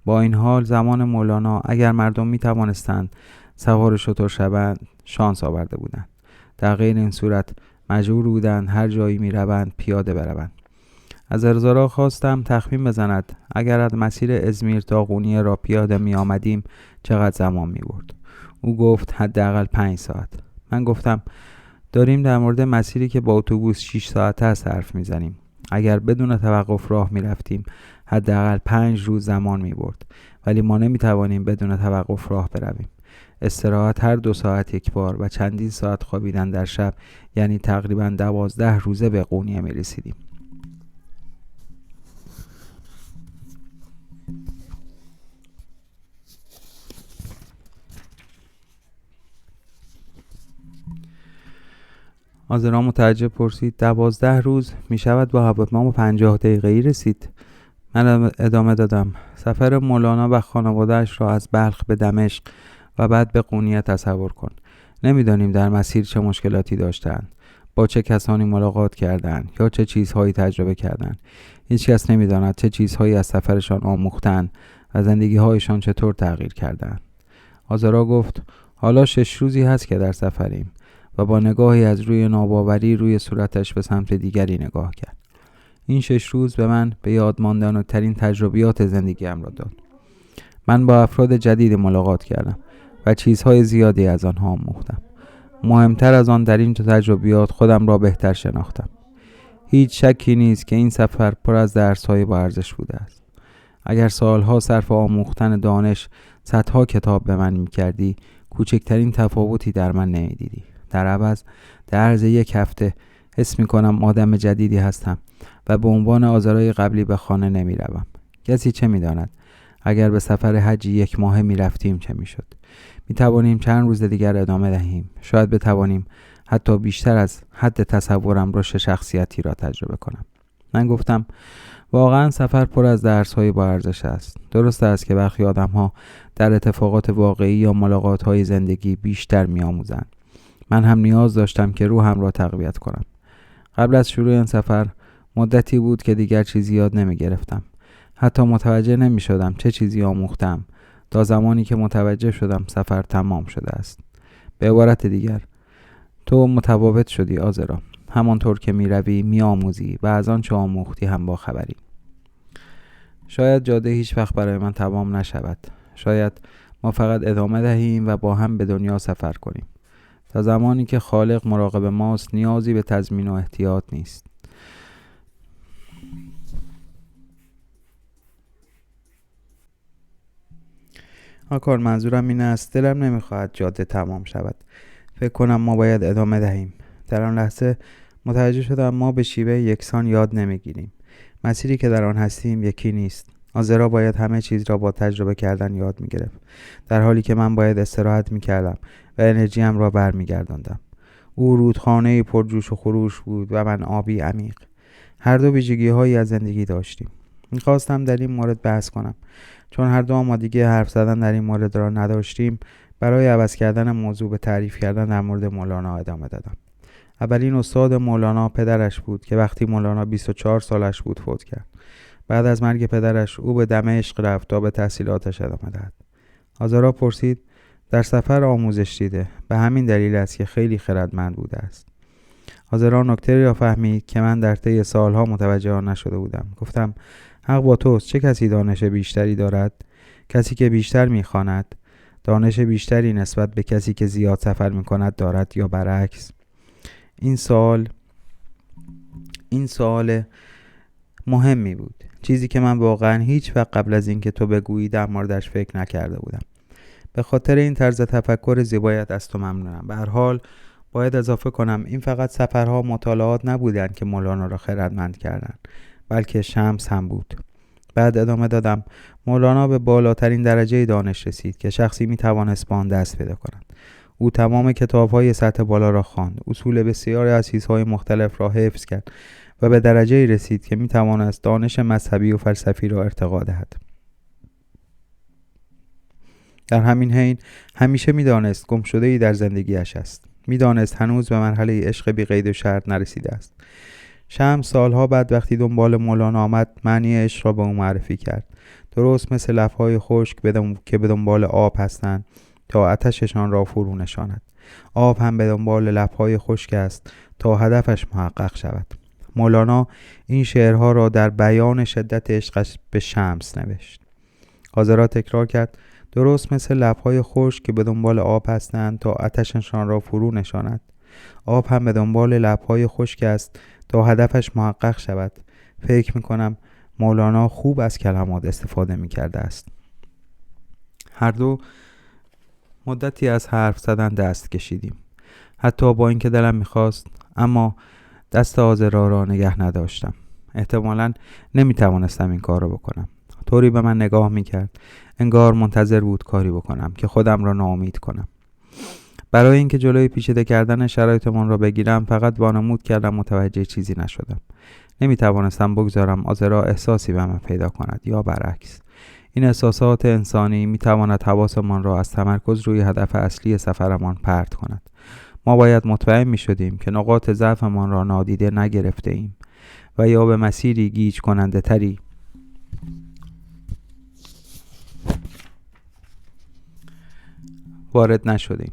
با این حال زمان مولانا اگر مردم می‌توانستند سوار شتر شوند، شانس آورده بودند. در غیر این صورت مجبور بودند هر جایی می‌روند پیاده بروند. از آذرا خواستم تخمین بزند اگر از مسیر ازمیر تا قونیه را پیاده می آمدیم چقدر زمان می برد. او گفت حداقل 5 ساعت. من گفتم داریم در مورد مسیری که با اتوبوس 6 ساعته است حرف می زنیم. اگر بدون توقف راه می رفتیم حداقل 5 روز زمان می برد، ولی ما نمی توانیم بدون توقف راه برویم. استراحت هر 2 ساعت یک بار و چندین ساعت خوابیدن در شب، یعنی تقریبا 12 روزه به قونیه می رسیدیم. آذرا متعجب پرسید 12 روز می شود با هواپیما 50 دقیقه‌ای رسید؟ من ادامه دادم سفر مولانا و خانواده‌اش را از بلخ به دمشق و بعد به قونیه تصور کن. نمیدانیم در مسیر چه مشکلاتی داشتند، با چه کسانی ملاقات کردند یا چه چیزهایی تجربه کردند. هیچ کس نمیداند چه چیزهایی از سفرشان آموختند و زندگی‌هایشان چطور تغییر کردند. آذرا گفت حالا 6 روزی هست که در سفریم و با نگاهی از روی ناباوری روی صورتش به سمت دیگری نگاه کرد. این 6 روز به من به یاد ماندن ترین تجربیات زندگیم را داد. من با افراد جدید ملاقات کردم و چیزهای زیادی از آنها آموختم. مهمتر از آن در این تجربیات خودم را بهتر شناختم. هیچ شکی نیست که این سفر پر از درس‌های با ارزش بوده است. اگر سالها صرف آموختن دانش صدها کتاب به من می‌کردی، کوچکترین تفاوتی در من نمی‌دیدی. در عوض در عرض 1 هفته حس می‌کنم آدم جدیدی هستم و به عنوان آذرای قبلی به خانه نمی‌روم. کسی چه می‌داند اگر به سفر حج 1 ماه می‌رفتیم چه می‌شد؟ می‌توانیم چند روز دیگر ادامه دهیم. شاید بتوانیم حتی بیشتر از حد تصورم رشد شخصیتی را تجربه کنم. من گفتم واقعا سفر پر از درس‌های با ارزش است. درست است که برخی آدم‌ها در اتفاقات واقعی یا ملاقات‌های زندگی بیشتر می‌آموزند. من هم نیاز داشتم که روحم را تقویت کنم. قبل از شروع این سفر مدتی بود که دیگر چیزی یاد نمی گرفتم. حتی متوجه نمی شدم چه چیزی آموختم تا زمانی که متوجه شدم سفر تمام شده است. به عبارت دیگر تو متفاوت شدی آذرا. همانطور که می روی می آموزی و از آن چه آموختی هم با خبری. شاید جاده هیچ وقت برای من تمام نشود. شاید ما فقط ادامه دهیم و با هم به دنیا سفر کنیم. تا زمانی که خالق مراقب ماست نیازی به تضمین و احتیاط نیست. آکار منظورم این است دلم نمیخواهد جاده تمام شود. فکر کنم ما باید ادامه دهیم. در آن لحظه متوجه شدم ما به شیوه یکسان یاد نمیگیریم. مسیری که در آن هستیم یکی نیست. آذرا باید همه چیز را با تجربه کردن یاد میگرفت، در حالی که من باید استراحت میکردم و انرژیم را برمیگرداندم. او رودخانه پر جوش و خروش بود و من آبی عمیق. هر دو ویژگی‌هایی از زندگی داشتیم. می‌خواستم در این مورد بحث کنم، چون هر دو آمادگی حرف زدن در این مورد را نداشتیم. برای عوض کردن موضوع به تعریف کردن در مورد مولانا ادامه دادم. اولین استاد مولانا پدرش بود که وقتی مولانا 24 سالش بود فوت کرد. بعد از مرگ پدرش او به دمشق رفت تا به تحصیلاتش ادامه دهد. آذرا پرسید در سفر آموزش دیده، به همین دلیل است که خیلی خردمند بوده است. آذرا نکته را فهمید که من در طی سالها متوجه آن نشده بودم. گفتم حق با توست. چه کسی دانش بیشتری دارد؟ کسی که بیشتر می‌خواند دانش بیشتری نسبت به کسی که زیاد سفر می‌کند دارد یا برعکس؟ این سوال مهمی بود، چیزی که من واقعا هیچ وقت قبل از اینکه تو بگویی در موردش فکر نکرده بودم. به خاطر این طرز تفکر زیبایت از تو ممنونم. به هر حال باید اضافه کنم این فقط سفرها مطالعات نبودند که مولانا را خردمند کردند، بلکه شمس هم بود. بعد ادامه دادم مولانا به بالاترین درجه دانش رسید که شخصی می توانست با آن دست پیدا کند. او تمام کتاب‌های سطح بالا را خواند، اصول بسیاری از چیزهای مختلف را حفظ کرد و به درجه‌ای رسید که می‌توانست دانش مذهبی و فلسفی را ارتقا دهد. در همین حین همیشه می‌دانست گمشده‌ای در زندگیش است. می‌دانست هنوز به مرحله عشق بی قید و شرط نرسیده است. شمس سالها بعد وقتی دنبال مولانا آمد، معنی عشق را به او معرفی کرد. درست مثل لب‌های خشک که به دنبال آب هستند تا آتششان را فرو نشاند. آب هم به دنبال لب‌های خشک است تا هدفش محقق شود. مولانا این شعرها را در بیان شدت عشقش به شمس نوشت. حاضرا تکرار کرد: درست مثل لب‌های خشک که به دنبال آب هستند تا آتششان را فرو نشاند. آب هم به دنبال لب‌های خشک است تا هدفش محقق شود. فکر می‌کنم مولانا خوب از کلمات استفاده می‌کرده است. هر دو مدتی از حرف زدن دست کشیدیم. حتی با اینکه دلم می‌خواست، اما دست عذرا را نگه نداشتم. احتمالاً نمی‌توانستم این کار را بکنم. طوری به من نگاه می‌کرد انگار منتظر بود کاری بکنم که خودم را ناامید کنم. برای اینکه جلوی پیچیده کردن شرایطمان را بگیرم فقط وانمود کردم متوجه چیزی نشدم. نمی‌توانستم بگذارم عذرا احساسی به من پیدا کند یا برعکس. این احساسات انسانی می‌تواند حواسمان را از تمرکز روی هدف اصلی سفرمان پرت کند. ما باید مطمئن می‌شدیم که نقاط ضعفمان را نادیده نگرفته ایم و یا به مسیری گیج کننده تری وارد نشدیم.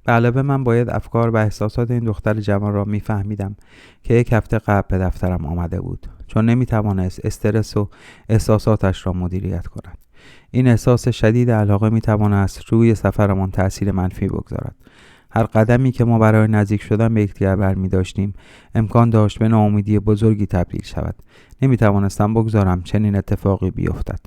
به علاوه من باید افکار و احساسات این دختر جوان را میفهمیدم که 1 هفته قبل به دفترم آمده بود، چون نمیتوانست استرس و احساساتش را مدیریت کند. این احساس شدید علاقه میتوانست روی سفرمان تأثیر منفی بگذارد. هر قدمی که ما برای نزدیک شدن به یکدیگر برمی داشتیم امکان داشت به ناامیدی بزرگی تبدیل شود. نمیتوانستم بگذارم چنین اتفاقی بیفتد.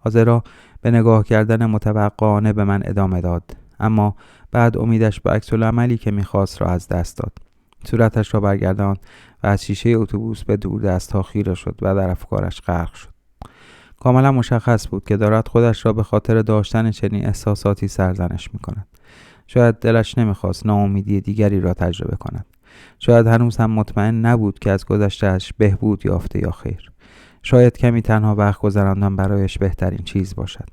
عذرا به نگاه کردن متوقعانه به من ادامه داد، اما بعد امیدش به عکس‌العملی که می‌خواست را از دست داد. صورتش را برگرداند و از شیشه اتوبوس به دور دست‌ها خیره شد و در افکارش غرق شد. کاملا مشخص بود که دارد خودش را به خاطر داشتن چنین احساساتی سرزنش می‌کند. شاید دلش نمی‌خواست ناامیدی دیگری را تجربه کند. شاید هنوز هم مطمئن نبود که از گذشته‌اش بهبود یافته یا خیر. شاید کمی تنها وقت گذراندن برایش بهترین چیز باشد.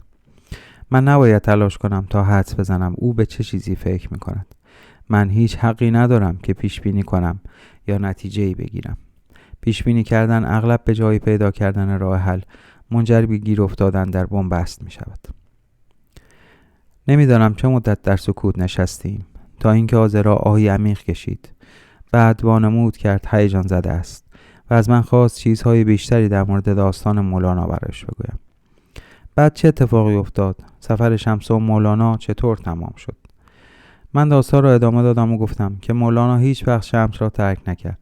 من نباید تلاش کنم تا حدس بزنم او به چه چیزی فکر می‌کند. من هیچ حقی ندارم که پیش بینی کنم یا نتیجه‌ای بگیرم. پیش بینی کردن اغلب به جای پیدا کردن راه حل منجر به گیر افتادن در بن‌بست می‌شود. نمی‌دانم چه مدت در سکوت نشستیم تا اینکه عذرا آهی عمیق کشید. بعد وانمود کرد هیجان زده است و از من خواست چیزهای بیشتری در مورد داستان مولانا برایش بگویم. بعد چه اتفاقی افتاد؟ سفر شمس و مولانا چطور تمام شد؟ من داستان را ادامه دادم و گفتم که مولانا هیچ وقت شمس را ترک نکرد،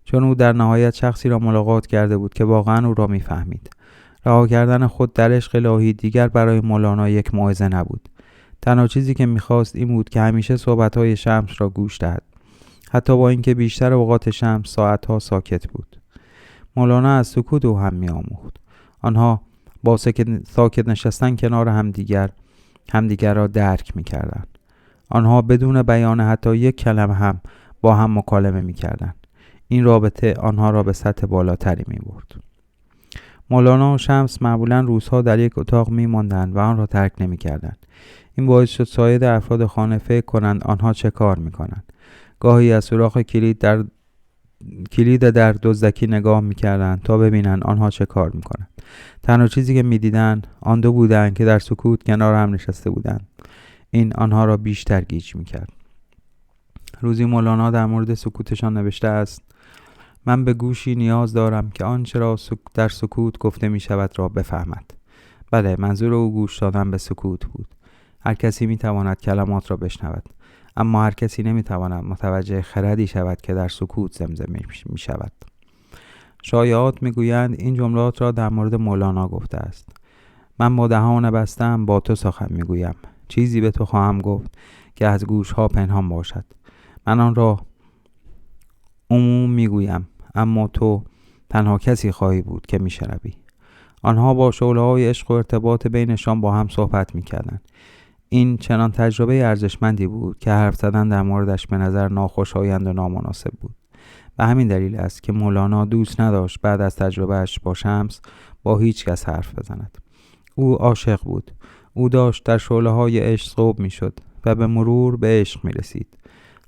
چون او در نهایت شخصی را ملاقات کرده بود که واقعا او را میفهمید. رها کردن خود در عشق الهی دیگر برای مولانا یک موعظه نبود. تنها چیزی که میخواست این بود که همیشه صحبت‌های شمس را گوش دهد، حتی با اینکه بیشتر اوقات شمس ساعتها ساکت بود. مولانا از سکوت او هم می‌آموخت. آنها با ساکت نشستن کنار همدیگر را درک می‌کردند. آنها بدون بیان حتی یک کلمه هم با هم مکالمه می‌کردند. این رابطه آنها را به سطح بالاتری می‌برد. مولانا و شمس معمولاً روزها در یک اتاق می‌ماندند و آن را ترک نمی‌کردند. این باعث شد سایر افراد خانه فکر کنند آنها چه کار می‌کنند. گاهی از سوراخ کلید در دزدکی نگاه می‌کردند تا ببینند آنها چه کار می‌کنند. تنها چیزی که می‌دیدند آن دو بودند که در سکوت کنار هم نشسته بودند. این آنها را بیشتر گیج می‌کرد. روزی مولانا در مورد سکوتشان نوشته است: من به گوشی نیاز دارم که آنچه را در سکوت گفته می‌شود را بفهمد. بله، منظور او گوش دادن به سکوت بود. هر کسی می‌تواند کلمات را بشنود، اما هر کسی نمی‌تواند متوجه خردی شود که در سکوت زمزمه می‌شود. شایعات می‌گویند این جملات را در مورد مولانا گفته است: من با دهان بسته‌ام با تو سخن می‌گویم، چیزی به تو خواهم گفت که از گوش‌ها پنهان باشد. من آن را عموم می‌گویم، اما تو تنها کسی خواهی بود که می‌شنوی. آنها با شعله‌های عشق و ارتباط بینشان با هم صحبت می‌کردند. این چنان تجربه ارزشمندی بود که حرف زدن در موردش به نظر ناخوشایند و نامناسب بود. و همین دلیل است که مولانا دوست نداشت بعد از تجربهش با شمس با هیچ کس حرف بزند. او عاشق بود. او داشت در شعله‌های عشق ذوب می‌شد و به مرور به عشق می‌رسید.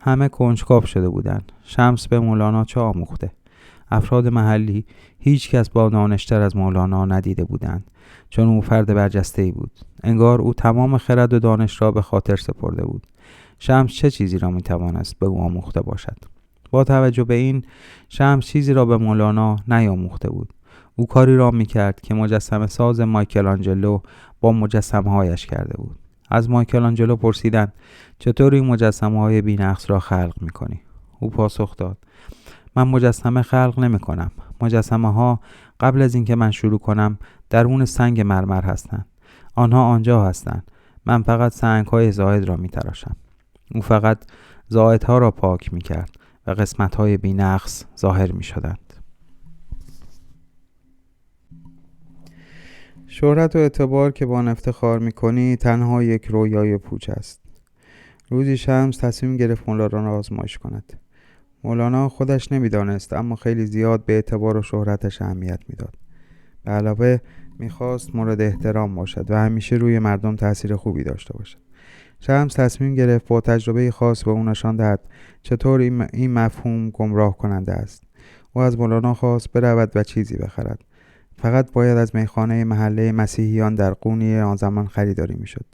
همه کنجکاو شده بودند. شمس به مولانا چه آموخته؟ افراد محلی هیچ کس با دانشتر از مولانا ندیده بودند، چون او فرد برجسته‌ای بود. انگار او تمام خرد و دانش را به خاطر سپرده بود. شمس چه چیزی را می‌توانست به او آموخته باشد؟ با توجه به این، شمس چیزی را به مولانا نیاموخته بود. او کاری را می‌کرد که مجسمه ساز مایکلانجلو با مجسمه‌هایش کرده بود. از مایکلانجلو پرسیدند چطور این مجسمه‌های بی‌نقص را خلق می‌کنی؟ او پاسخ داد: من مجسمه خلق نمی‌کنم. مجسمه‌ها قبل از اینکه من شروع کنم درون سنگ مرمر هستند. آنها آنجا هستند. من فقط سنگ‌های زائد را می‌تراشم. او فقط زائدها را پاک می‌کرد و قسمت‌های بی‌نقص ظاهر می‌شدند. شهرت و اعتبار که با آن افتخار می‌کنی تنها یک رویای پوچ است. روزی شمس تصمیم گرفت مولانا را آزمایش کند. مولانا خودش نمی‌دانست، اما خیلی زیاد به اعتبار و شهرتش اهمیت می‌داد. به علاوه می‌خواست مورد احترام باشد و همیشه روی مردم تأثیر خوبی داشته باشد. شمس تصمیم گرفت با تجربه خاص به او نشان دهد چطور این مفهوم گمراه کننده است. او از مولانا خواست برود و چیزی بخرد. فقط باید از میخانه محله مسیحیان در قونیه آن زمان خریداری میشد.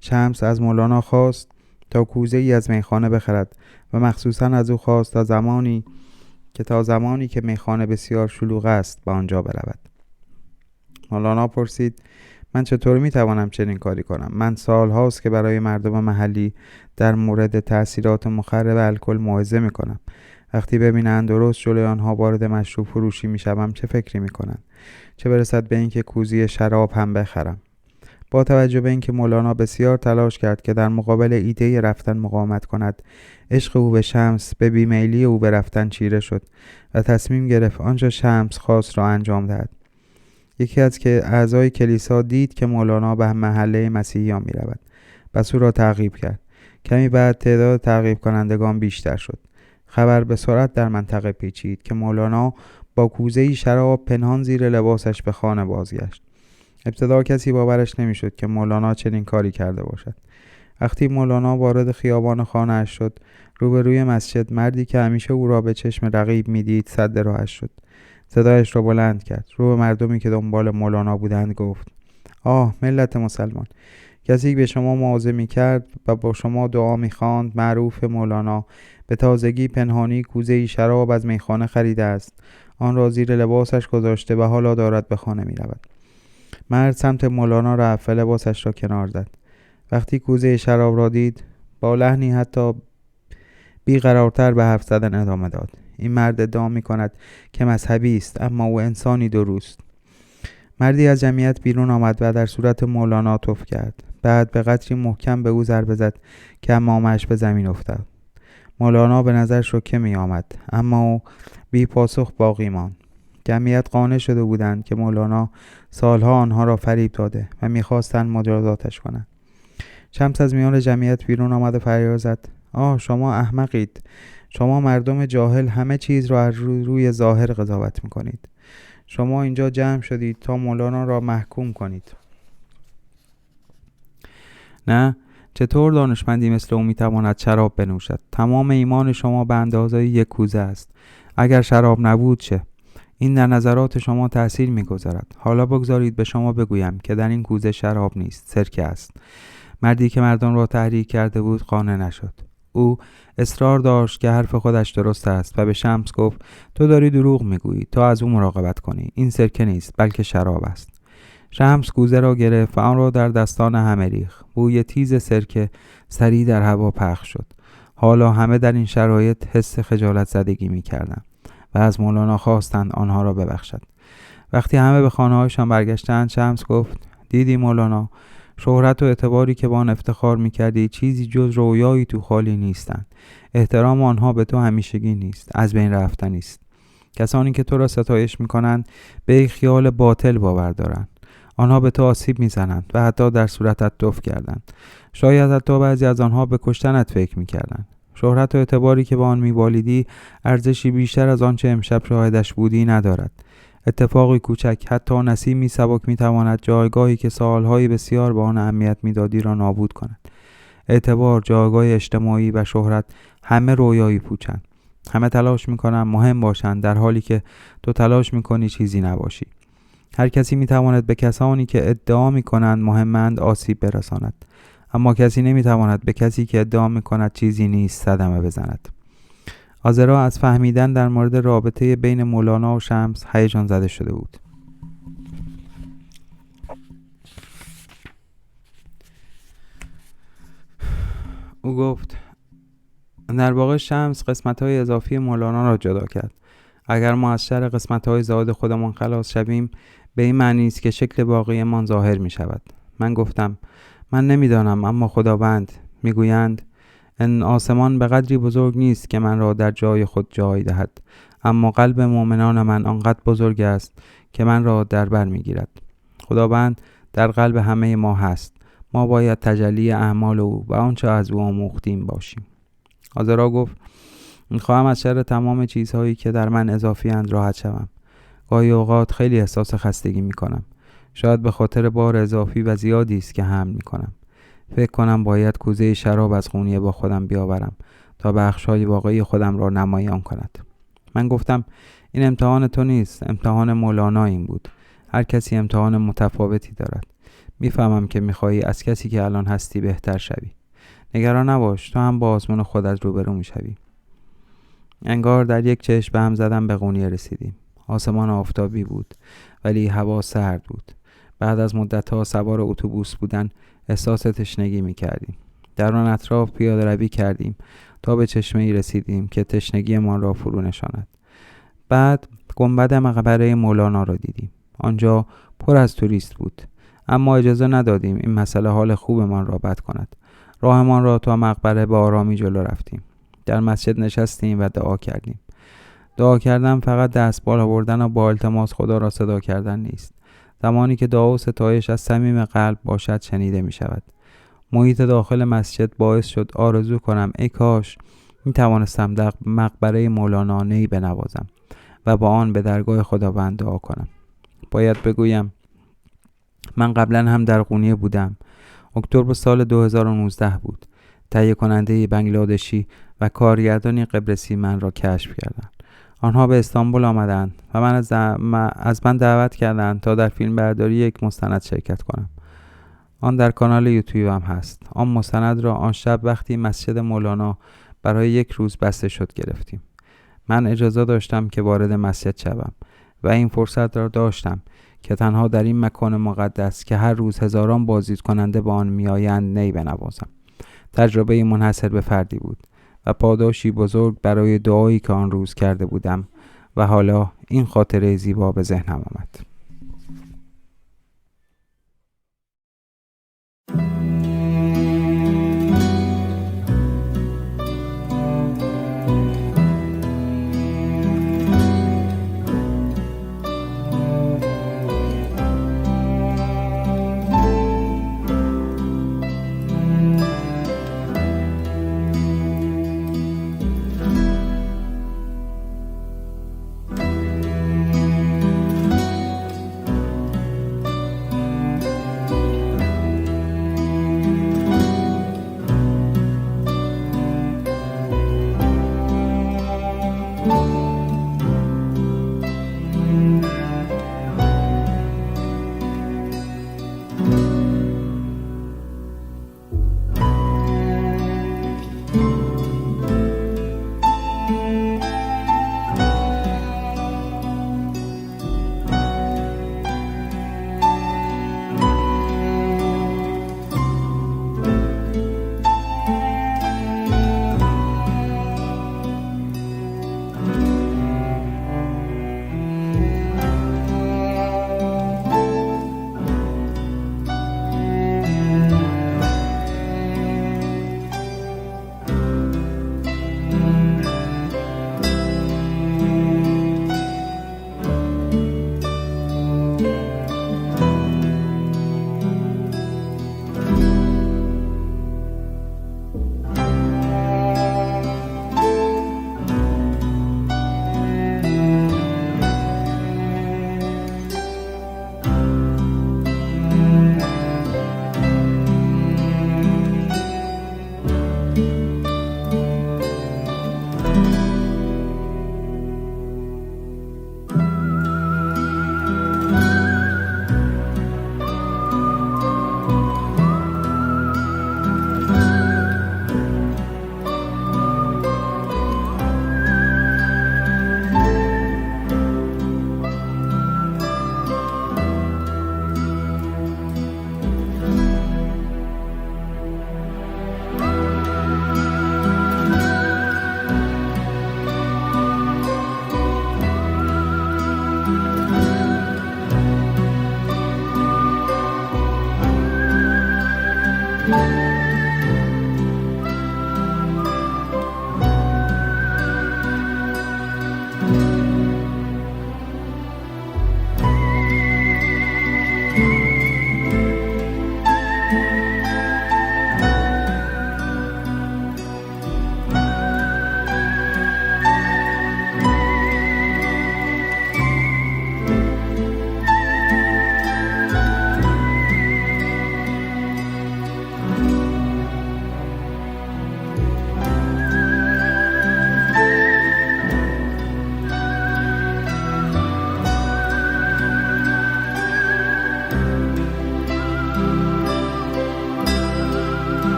شمس از مولانا خواست تا کوزه ای از میخانه بخرد و مخصوصاً از او خواست تا زمانی که میخانه بسیار شلوغ است به آنجا برود. مولانا پرسید: من چطور میتوانم چنین کاری کنم؟ من سال هاست که برای مردم محلی در مورد تأثیرات مخرب الکل موعظه میکنم. وقتی ببینند درست جلوی آنها وارد مشروب فروشی میشوم چه فکری میکنند؟ چه برسد به اینکه کوزی شراب هم بخرم. با توجه به اینکه مولانا بسیار تلاش کرد که در مقابل ایده رفتن مقاومت کند، عشق او به شمس به بیمیلی او به رفتن چیره شد و تصمیم گرفت آنچه شمس خواست را انجام دهد. یکی از اعضای کلیسا دید که مولانا به محله مسیحیان می رود. پس او را تعقیب کرد. کمی بعد تعداد تعقیب کنندگان بیشتر شد. خبر به سرعت در منطقه پیچید که مولانا با کوزه‌ای شراب پنهان زیر لباسش به خانه بازگشت. ابتدا کسی باورش نمیشد که مولانا چنین کاری کرده باشد. وقتی مولانا وارد خیابان خانه‌اش شد، روبروی مسجد مردی که همیشه او را به چشم رقیب میدید سد راهش شد. صدایش را بلند کرد. رو به مردمی که دنبال مولانا بودند گفت: آه ملت مسلمان، کسی به شما موعظه می‌کرد و با شما دعا می‌خواند معروف مولانا به تازگی پنهانی کوزه‌ای شراب از میخانه خریده است. آن را زیر لباسش گذاشته و حالا دارد به خانه می‌رود. مرد سمت مولانا رفت و لباسش را کنار زد. وقتی کوزه شراب را دید، با لحنی حتی بیقرارتر به حرف زدن ادامه داد: این مرد ادعا می‌کند که مذهبی است، اما او انسانی دوروست. مردی از جمعیت بیرون آمد و در صورت مولانا تف کرد. بعد به قدری محکم به او ضربه زد که حمامش به زمین افتاد. مولانا به نظر شوکه می آمد، اما او بی پاسخ باقی ماند. جمعیت قانع شده بودند که مولانا سالها آنها را فریب داده و می‌خواستند مجازاتش کنند. شمس از میان جمعیت بیرون آمد و فریاد زد: آه شما احمقید! شما مردم جاهل همه چیز را از روی ظاهر قضاوت می‌کنید. شما اینجا جمع شدید تا مولانا را محکوم کنید. نه، چطور دانشمندی مثل او میتواند شراب بنوشد؟ تمام ایمان شما به اندازه یک کوزه است. اگر شراب نبود چه؟ این در نظرات شما تأثیر میگذارد. حالا بگذارید به شما بگویم که در این کوزه شراب نیست، سرکه است. مردی که مردم را تحریک کرده بود قانع نشد. او اصرار داشت که حرف خودش درست است و به شمس گفت: تو داری دروغ میگویی، تو از او مراقبت کنی. این سرکه نیست بلکه شراب است. شمس کوزه را گرفت و آن را در دستان همه ریخت. بوی تیز سرکه سریع در هوا پخش شد. حالا همه در این شرایط حس خجالت زدگی می‌کردند و از مولانا خواستند آنها را ببخشد. وقتی همه به خانه‌هایشان برگشتند، شمس گفت: دیدی مولانا، شهرت و اعتباری که با آن افتخار می‌کردی چیزی جز رویایی تو خالی نیستند. احترام آنها به تو همیشگی نیست، از بین رفتنی است. کسانی که تو را ستایش می‌کنند به یک خیال باطل باور دارند. آنها به تو آسیب میزنند و حتی در صورتت دف کردند. شاید حتی بعضی از آنها به کشتنت فکر میکردند. شهرت و اعتباری که با آن میبالیدی ارزشی بیشتر از آنچه امشب شاهدش بودی ندارد. اتفاقی کوچک، حتی نسیمی سبک میتواند جایگاهی که سالهای بسیار به آن اهمیت میدادی را نابود کند. اعتبار، جایگاه اجتماعی و شهرت همه رویایی پوچند. همه تلاش میکنند مهم باشند در حالی که تو تلاش میکنی چیزی نباشی. هر کسی میتواند به کسانی که ادعا میکنند مهمند آسیب برساند، اما کسی نمیتواند به کسی که ادعا میکند چیزی نیست صدمه بزند. آزرا از فهمیدن در مورد رابطه بین مولانا و شمس هیجان زده شده بود. او گفت در واقع شمس قسمت‌های اضافی مولانا را جدا کرد. اگر ما از شر قسمت‌های زائد خودمان خلاص شویم، به این معنی است که شکل واقعیمان ظاهر می‌شود. من گفتم من نمی‌دانم، اما خداوند می‌گویند ان آسمان به قدری بزرگ نیست که من را در جای خود جای دهد، اما قلب مؤمنان من آنقدر بزرگ است که من را در بر می‌گیرد. خداوند در قلب همه ما هست. ما باید تجلی اعمال او و آنچه از او آموختیم باشیم. آزرا گفت میخواهم از شر تمام چیزهایی که در من اضافی اند راحت شوم. گاهی اوقات خیلی احساس خستگی میکنم. شاید به خاطر بار اضافی و زیادی است که حمل میکنم. فکر کنم باید کوزه شراب از خونیه با خودم بیاورم تا بخش‌های واقعی خودم را نمایان کند. من گفتم این امتحان تو نیست، امتحان مولانا این بود. هر کسی امتحان متفاوتی دارد. میفهمم که میخوایی از کسی که الان هستی بهتر شوی. نگران نباش، تو هم با آزمون خودت روبرو میشوی. انگار در یک چشم به هم زدن به قونیه رسیدیم. آسمان آفتابی بود ولی هوا سرد بود. بعد از مدت‌ها سوار اتوبوس بودن احساس تشنگی میکردیم. در آن اطراف پیاده روی کردیم تا به چشمه‌ای رسیدیم که تشنگی ما را فرو نشاند. بعد گنبد مقبره مولانا را دیدیم. آنجا پر از توریست بود، اما اجازه ندادیم این مسئله حال خوبمان را بد کند. راهمان را تا مقبره به آرامی جلو رفتیم. در مسجد نشستیم و دعا کردیم. دعا کردن فقط دست بالا بردن و با التماس خدا را صدا کردن نیست. زمانی که دعا و ستایش از صمیم قلب باشد شنیده می شود. محیط داخل مسجد باعث شد آرزو کنم ای کاش می توانستم در مقبره مولانا نی بنوازم و با آن به درگاه خداوند دعا کنم. باید بگویم من قبلا هم در قونیه بودم. اکتبر سال 2019 بود. تهیه کننده بنگلادشی و کارگردانی قبرسی من را کشف کردند. آنها به استانبول آمدند و از من دعوت کردند تا در فیلم برداری یک مستند شرکت کنم. آن در کانال یوتیوب هم هست. آن مستند را آن شب وقتی مسجد مولانا برای یک روز بسته شد گرفتیم. من اجازه داشتم که وارد مسجد شوم و این فرصت را داشتم که تنها در این مکان مقدس که هر روز هزاران بازدید کننده با آن میآیند نی بنوازم. تجربه منحصر به فردی بود و پاداشی بزرگ برای دعایی که آن روز کرده بودم و حالا این خاطره زیبا به ذهنم آمد.